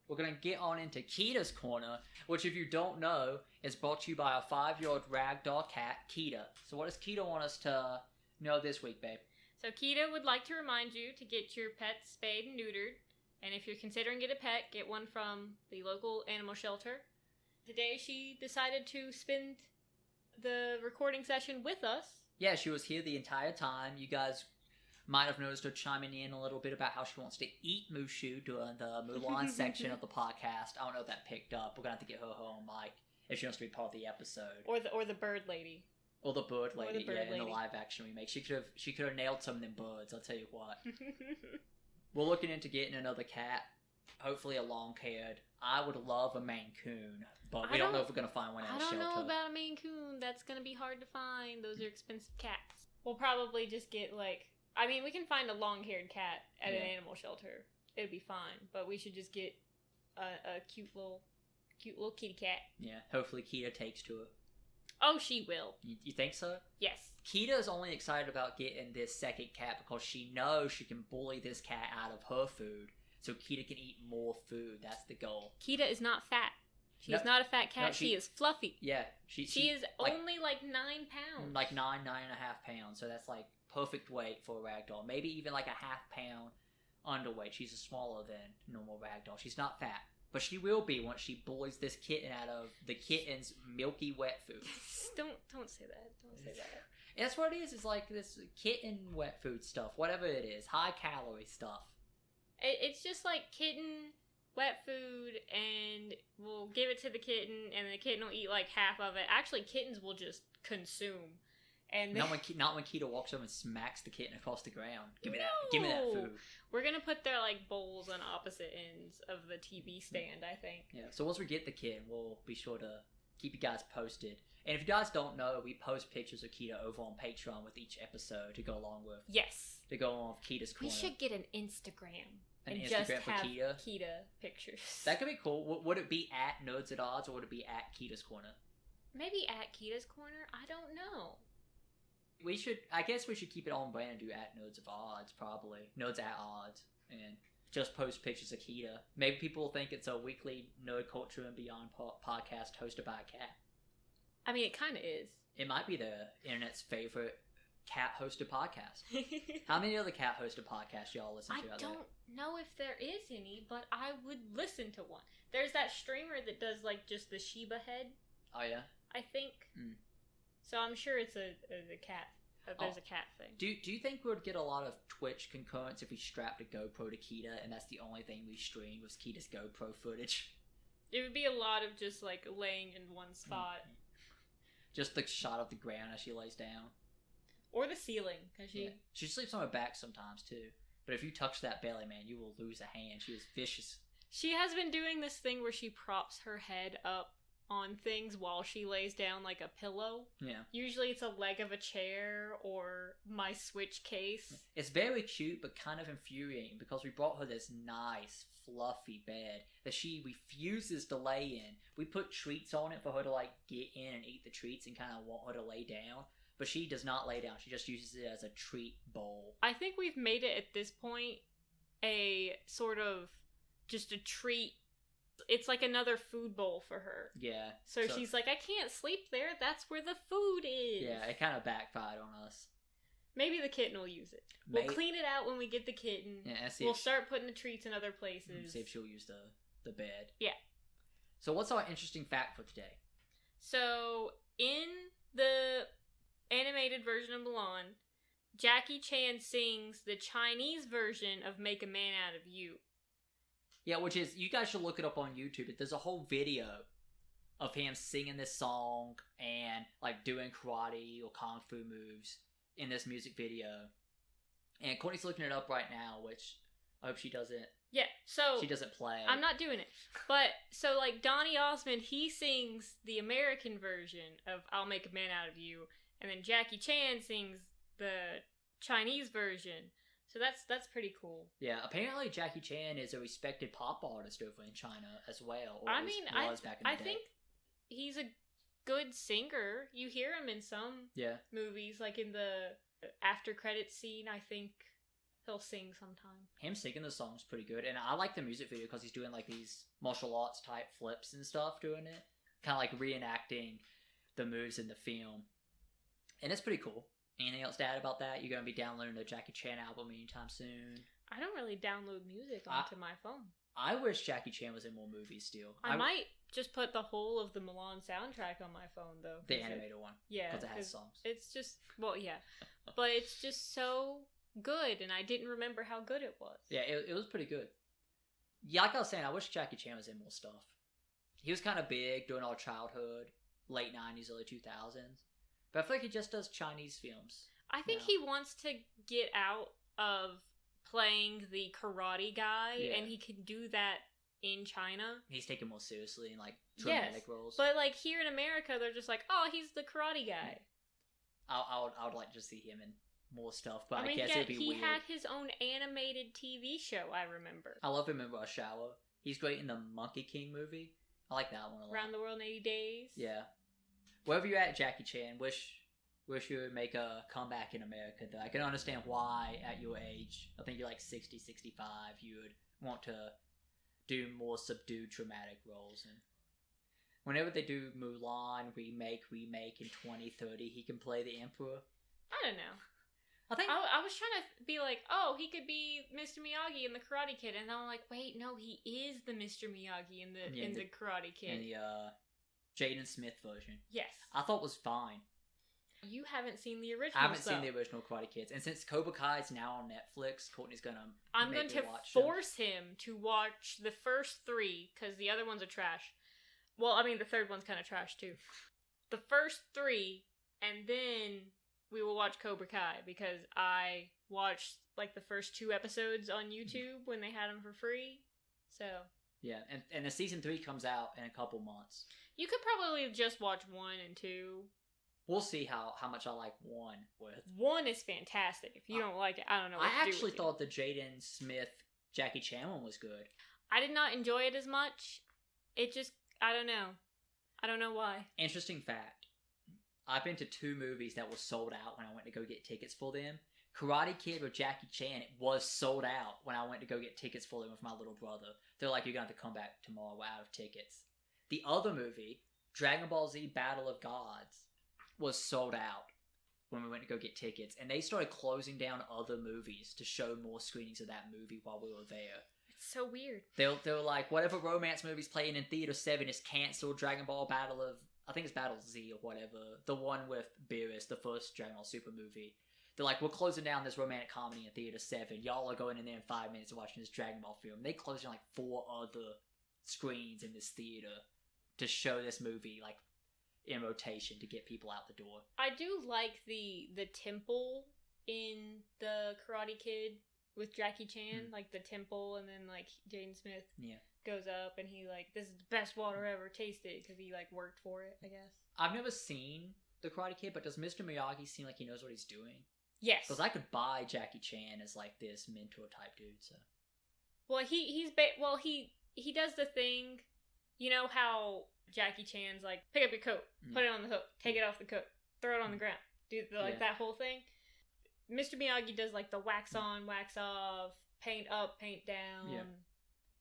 We're going to get on into Kita's Corner, which, if you don't know, is brought to you by a 5-year-old ragdoll cat, Kita. So what does Kita want us to know this week, babe? So Kita would like to remind you to get your pets spayed and neutered. And if you're considering get a pet, get one from the local animal shelter. Today she decided to spend the recording session with us. Yeah, she was here the entire time. You guys might have noticed her chiming in a little bit about how she wants to eat Mushu during the Mulan section of the podcast. I don't know if that picked up. We're going to have to get her own mic if she wants to be part of the episode. Or the bird lady. Or the bird lady, in the lady. live action remake. She could have nailed some of them birds, I'll tell you what. We're looking into getting another cat. Hopefully a long-haired. I would love a Maine Coon, but we don't know if we're going to find one at a shelter. I don't know about a Maine Coon. That's going to be hard to find. Those are expensive cats. We'll probably just get we can find a long-haired cat at an animal shelter. It'd be fine, but we should just get a cute little kitty cat. Yeah, hopefully Kita takes to it. Oh, she will. You think so? Yes. Kita is only excited about getting this second cat because she knows she can bully this cat out of her food, so Kita can eat more food. That's the goal. Kita is not fat. She is not a fat cat. She is fluffy. Yeah. She is only 9 pounds. 9.5 pounds. So that's perfect weight for a ragdoll. Maybe even a half pound underweight. She's smaller than normal ragdoll. She's not fat. But she will be once she bullies this kitten out of the kitten's milky wet food. Don't say that. Don't say that. That's what it is. It's this kitten wet food stuff. Whatever it is. High calorie stuff. It's just like kitten wet food and we'll give it to the kitten, and the kitten will eat like half of it. Actually, kittens will just consume. And not when Kita walks over and smacks the kitten across the ground. Give me that food. We're gonna put their like bowls on opposite ends of the TV stand, I think. Yeah. So once we get the kitten, we'll be sure to keep you guys posted. And if you guys don't know, we post pictures of Kita over on Patreon with each episode to go along with. Yes. To go on with Kita's Corner. We should get an Instagram. An and Instagram just for have Kita pictures. That could be cool. Would it be at Nerds at Odds or would it be at Kita's Corner? Maybe at Kita's Corner. I don't know. I guess we should keep it on brand and do at Nerds of Odds, probably. Nerds at Odds. And just post pictures of Kita. Maybe people will think it's a weekly Nerd Culture and Beyond podcast hosted by a cat. I mean, it kind of is. It might be the internet's favorite cat-hosted podcast. How many other cat-hosted podcasts y'all listen to out there? I don't know if there is any, but I would listen to one. There's that streamer that does, like, just the Shiba head. Oh, yeah? I think. So I'm sure it's a cat. There's a cat thing. Do you think we would get a lot of Twitch concurrence if we strapped a GoPro to Kita and that's the only thing we stream was Kita's GoPro footage? It would be a lot of just like laying in one spot. Just the shot of the ground as she lays down. Or the ceiling. Cause she sleeps on her back sometimes too. But if you touch that belly, man, you will lose a hand. She is vicious. She has been doing this thing where she props her head up on things while she lays down like a pillow. Yeah. Usually it's a leg of a chair or my Switch case. It's very cute but kind of infuriating because we brought her this nice fluffy bed that she refuses to lay in. We put treats on it for her to like get in and eat the treats and kind of want her to lay down. But she does not lay down. She just uses it as a treat bowl. I think we've made it at this point a sort of just a treat. It's like another food bowl for her. Yeah. So she's like, I can't sleep there. That's where the food is. Yeah, it kind of backfired on us. Maybe the kitten will use it. We'll clean it out when we get the kitten. Yeah, we'll start putting the treats in other places. See if she'll use the bed. Yeah. So what's our interesting fact for today? So in the animated version of Mulan, Jackie Chan sings the Chinese version of Make a Man Out of You. Yeah, which is, you guys should look it up on YouTube. There's a whole video of him singing this song and like doing karate or kung fu moves in this music video. And Courtney's looking it up right now, which I hope she doesn't. Yeah, so she doesn't play. I'm not doing it. But so like Donny Osmond, he sings the American version of I'll Make a Man Out of You, and then Jackie Chan sings the Chinese version. So that's pretty cool. Yeah, apparently Jackie Chan is a respected pop artist over in China as well. I mean, I think he's a good singer. You hear him in some movies, like in the after credits scene. I think he'll sing sometime. Him singing the song's pretty good, and I like the music video because he's doing like these martial arts type flips and stuff doing it, kind of like reenacting the moves in the film, and it's pretty cool. Anything else to add about that? You're going to be downloading the Jackie Chan album anytime soon? I don't really download music onto my phone. I wish Jackie Chan was in more movies still. I might just put the whole of the Mulan soundtrack on my phone, though. The animated one. Yeah. Because it has songs. It's just, well, yeah. But it's just so good, and I didn't remember how good it was. Yeah, it was pretty good. Yeah, like I was saying, I wish Jackie Chan was in more stuff. He was kind of big during our childhood, late 90s, early 2000s. But I feel like he just does Chinese films. I think he wants to get out of playing the karate guy, and he can do that in China. He's taken more seriously in, like, dramatic roles. But, like, here in America, they're just like, oh, he's the karate guy. I would like to see him in more stuff, but I mean, guess it'd be weird. He had his own animated TV show, I remember. I love him in Rush Hour. He's great in the Monkey King movie. I like that one a lot. Around the World in 80 Days. Yeah. Wherever you're at, Jackie Chan, wish you would make a comeback in America, though. I can understand why, at your age, I think you're like 60, 65, you would want to do more subdued, dramatic roles. And whenever they do Mulan remake in 2030, he can play the Emperor. I don't know. I think I was trying to be like, oh, he could be Mr. Miyagi in the Karate Kid, and then I'm like, wait, no, he is the Mr. Miyagi in the Karate Kid. In the Jaden Smith version. Yes. I thought it was fine. You haven't seen the original. I haven't seen the original Karate Kids, and since Cobra Kai is now on Netflix, Courtney's gonna. I'm going to force him to watch the first 3 because the other ones are trash. Well, I mean the third one's kind of trash too. The first 3, and then we will watch Cobra Kai because I watched like the first 2 episodes on YouTube when they had them for free. So yeah, and the season 3 comes out in a couple months. You could probably just watch 1 and 2. We'll see how much I like 1 with. 1 is fantastic. If you don't like it, I don't know what to do. I actually thought the Jaden Smith Jackie Chan one was good. I did not enjoy it as much. It just, I don't know. I don't know why. Interesting fact. I've been to 2 movies that were sold out when I went to go get tickets for them. Karate Kid with Jackie Chan, it was sold out when I went to go get tickets for them with my little brother. They're like, you're going to have to come back tomorrow, we're out of tickets. The other movie, Dragon Ball Z Battle of Gods, was sold out when we went to go get tickets. And they started closing down other movies to show more screenings of that movie while we were there. It's so weird. They were like, whatever romance movie's playing in Theater 7 is cancelled. Dragon Ball Battle of... I think it's Battle Z or whatever. The one with Beerus, the first Dragon Ball Super movie. They're like, we're closing down this romantic comedy in Theater 7. Y'all are going in there in 5 minutes and watching this Dragon Ball film. They closed down like 4 other screens in this theater to show this movie like in rotation to get people out the door. I do like the temple in the Karate Kid with Jackie Chan. Like the temple, and then like Jaden Smith goes up and he like, this is the best water ever tasted because he like worked for it, I guess. I've never seen the Karate Kid, but does Mr. Miyagi seem like he knows what he's doing? Yes. Because I could buy Jackie Chan as like this mentor type dude. So. Well, he does the thing. You know how Jackie Chan's like, pick up your coat, put it on the hook, take it off the coat, throw it on the ground, do that whole thing. Mr. Miyagi does like the wax on, wax off, paint up, paint down,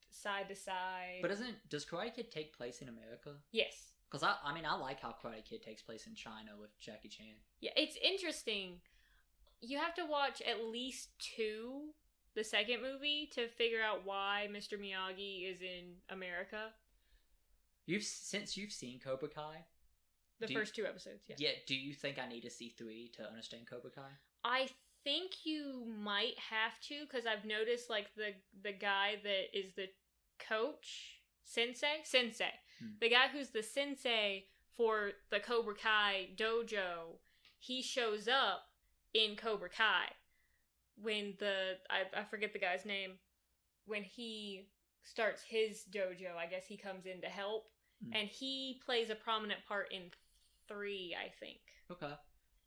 side to side. But does Karate Kid take place in America? Yes. Because I mean I like how Karate Kid takes place in China with Jackie Chan. Yeah, it's interesting. You have to watch at least 2, the second movie, to figure out why Mr. Miyagi is in America. Since you've seen Cobra Kai? The first 2 episodes, yeah. Yeah, do you think I need to see 3 to understand Cobra Kai? I think you might have to, because I've noticed, like, the guy that is the coach, Sensei? The guy who's the sensei for the Cobra Kai dojo, he shows up in Cobra Kai when I forget the guy's name, when he starts his dojo. I guess he comes in to help, and he plays a prominent part in 3, I think. Okay.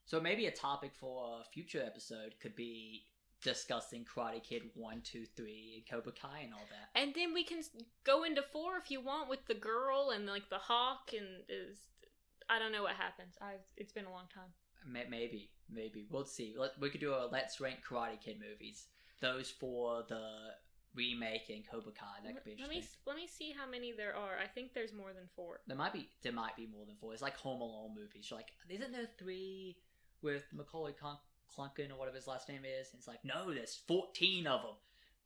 So maybe a topic for a future episode could be discussing Karate Kid 1, 2, 3, and Cobra Kai and all that. And then we can go into 4 if you want with the girl and like the hawk and I don't know what happens. It's been a long time. Maybe we'll see. We could do a let's rank Karate Kid movies. Those for the remake in Cobra Kai. That could be interesting. Let me see how many there are. I think there's more than 4. There might be more than 4. It's like Home Alone movies. You're like, isn't there 3 with Macaulay Culkin or whatever his last name is? And it's like, no, there's 14 of them,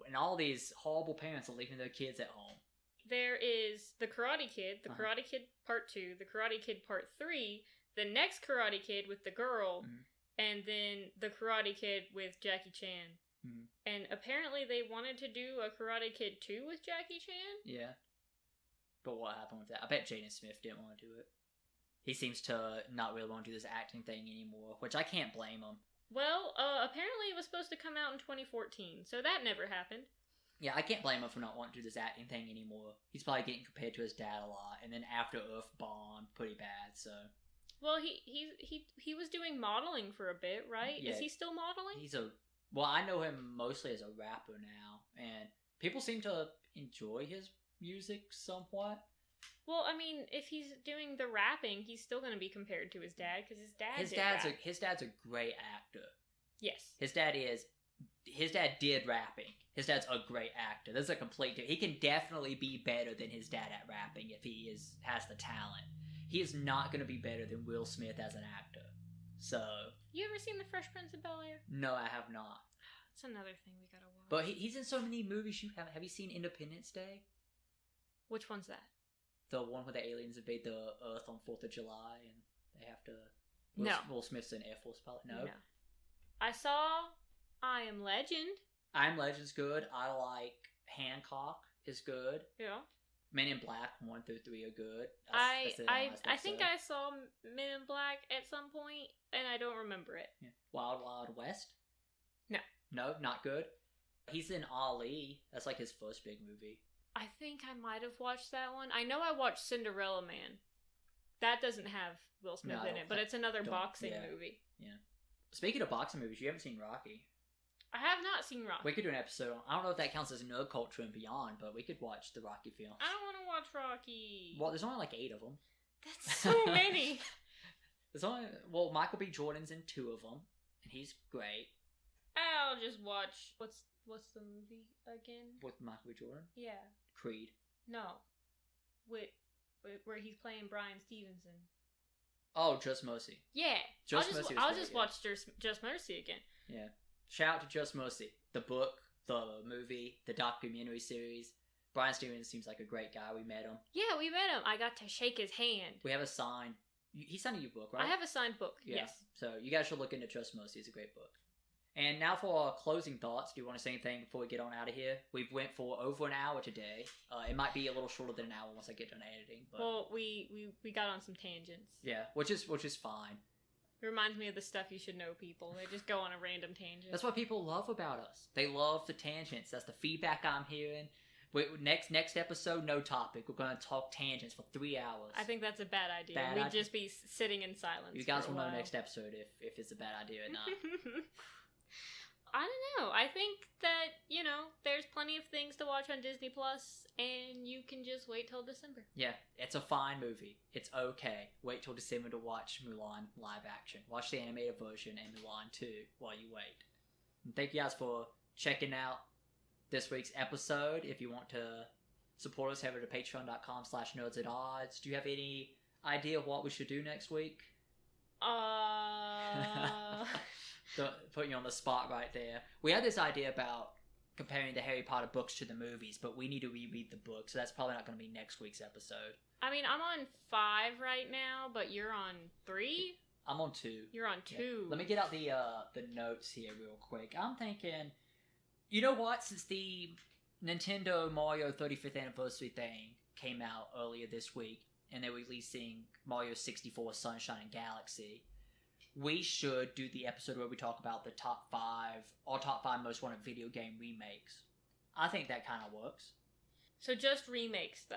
and all these horrible parents are leaving their kids at home. There is the Karate Kid, the Karate Kid Part 2, the Karate Kid Part 3, the next Karate Kid with the girl, and then the Karate Kid with Jackie Chan. And apparently they wanted to do a Karate Kid 2 with Jackie Chan? Yeah. But what happened with that? I bet Jaden Smith didn't want to do it. He seems to not really want to do this acting thing anymore, which I can't blame him. Well, apparently it was supposed to come out in 2014, so that never happened. Yeah, I can't blame him for not wanting to do this acting thing anymore. He's probably getting compared to his dad a lot, and then After Earth bombed pretty bad, so... Well, he was doing modeling for a bit, right? Yeah. Is he still modeling? Well, I know him mostly as a rapper now, and people seem to enjoy his music somewhat. Well, I mean, if he's doing the rapping, he's still going to be compared to his dad, because his dad's a great actor. Yes. His dad did rapping. His dad's a great actor. There's a complete... He can definitely be better than his dad at rapping if he has the talent. He is not going to be better than Will Smith as an actor. So... You ever seen The Fresh Prince of Bel-Air? No, I have not. It's another thing we gotta watch. But he's in so many movies you haven't... Have you seen Independence Day? Which one's that? The one where the aliens invade the Earth on 4th of July and they have to No. Will Smith's an Air Force pilot. No. I saw I Am Legend. I Am Legend's good. I like Hancock is good. Yeah. Men in Black 1 through 3 are good. I think I saw Men in Black at some point, and I don't remember it. Yeah. Wild Wild West? No. No, not good. He's in Ali. That's like his first big movie. I think I might have watched that one. I know I watched Cinderella Man. That doesn't have Will Smith in it, but it's another boxing movie. Yeah. Speaking of boxing movies, you haven't seen Rocky. I have not seen Rocky. We could do an episode on... I don't know if that counts as nerd culture and beyond, but we could watch the Rocky films. I don't want to watch Rocky. Well, there's only like 8 of them. That's so many. There's only... Well, Michael B. Jordan's in 2 of them, and he's great. I'll just watch... What's the movie again? With Michael B. Jordan? Yeah. Creed. No. Where he's playing Bryan Stevenson. Oh, Just Mercy. Yeah. I'll just watch Just Mercy again. Yeah. Shout out to Just Mercy. The book, the movie, the documentary series. Bryan Stevenson seems like a great guy. We met him. Yeah, we met him. I got to shake his hand. We have a sign. He signed your book, right? I have a signed book, yes. So you guys should look into Just Mercy. It's a great book. And now for our closing thoughts. Do you want to say anything before we get on out of here? We've went for over an hour today. It might be a little shorter than an hour once I get done editing. But... Well, we got on some tangents. Yeah, which is fine. It reminds me of the stuff you should know people. They just go on a random tangent. That's what people love about us. They love the tangents. That's the feedback I'm hearing. Next episode, no topic. We're going to talk tangents for 3 hours. I think that's a bad idea. We'd just be sitting in silence. You guys will know next episode if it's a bad idea or not. I don't know. I think that, there's plenty of things to watch on Disney Plus, and you can just wait till December. Yeah, it's a fine movie. It's okay. Wait till December to watch Mulan live action. Watch the animated version and Mulan 2 while you wait. And thank you guys for checking out this week's episode. If you want to support us, head over to patreon.com/nerdsatodds. Do you have any idea of what we should do next week? Putting you on the spot right there. We had this idea about comparing the Harry Potter books to the movies, but we need to reread the book, so that's probably not going to be next week's episode. I mean, I'm on 5 right now, but you're on 3? I'm on 2. You're on 2. Yeah. Let me get out the notes here real quick. I'm thinking, you know what? Since the Nintendo Mario 35th anniversary thing came out earlier this week, and they're releasing Mario 64 Sunshine and Galaxy, we should do the episode where we talk about the top 5 most wanted video game remakes. I think that kind of works. So just remakes, though?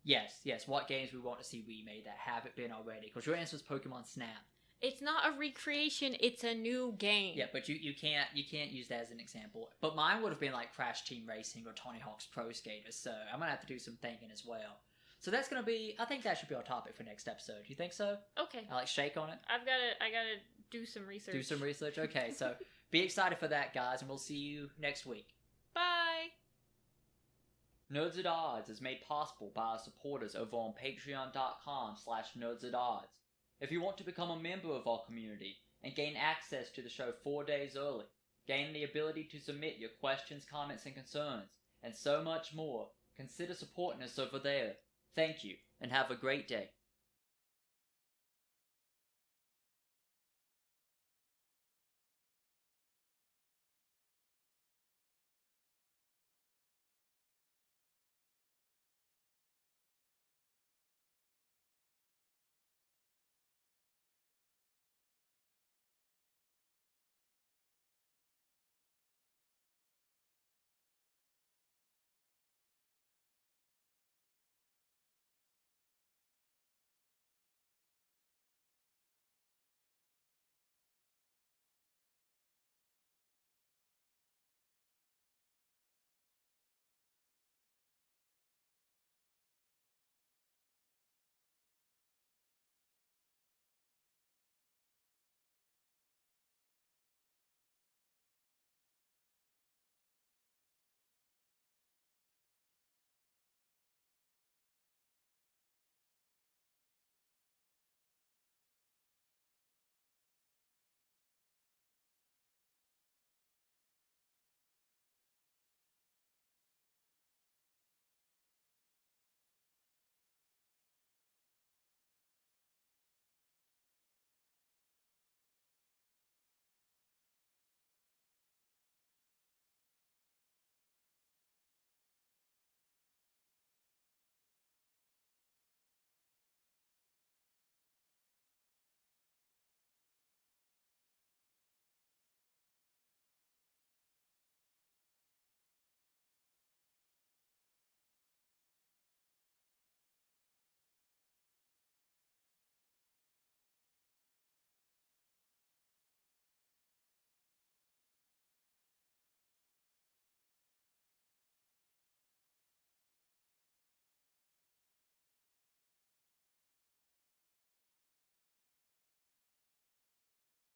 Yes. What games we want to see remade that haven't been already? Because your answer is Pokemon Snap. It's not a recreation, it's a new game. Yeah, but you can't use that as an example. But mine would have been like Crash Team Racing or Tony Hawk's Pro Skaters, so I'm going to have to do some thinking as well. So that's going to be... I think that should be our topic for next episode. Do you think so? Okay. I shake on it? I gotta do some research. Do some research? Okay, so be excited for that, guys, and we'll see you next week. Bye! Nerds at Odds is made possible by our supporters over on patreon.com/nerdsatodds. If you want to become a member of our community and gain access to the show 4 days early, gain the ability to submit your questions, comments, and concerns, and so much more, consider supporting us over there. Thank you, and have a great day.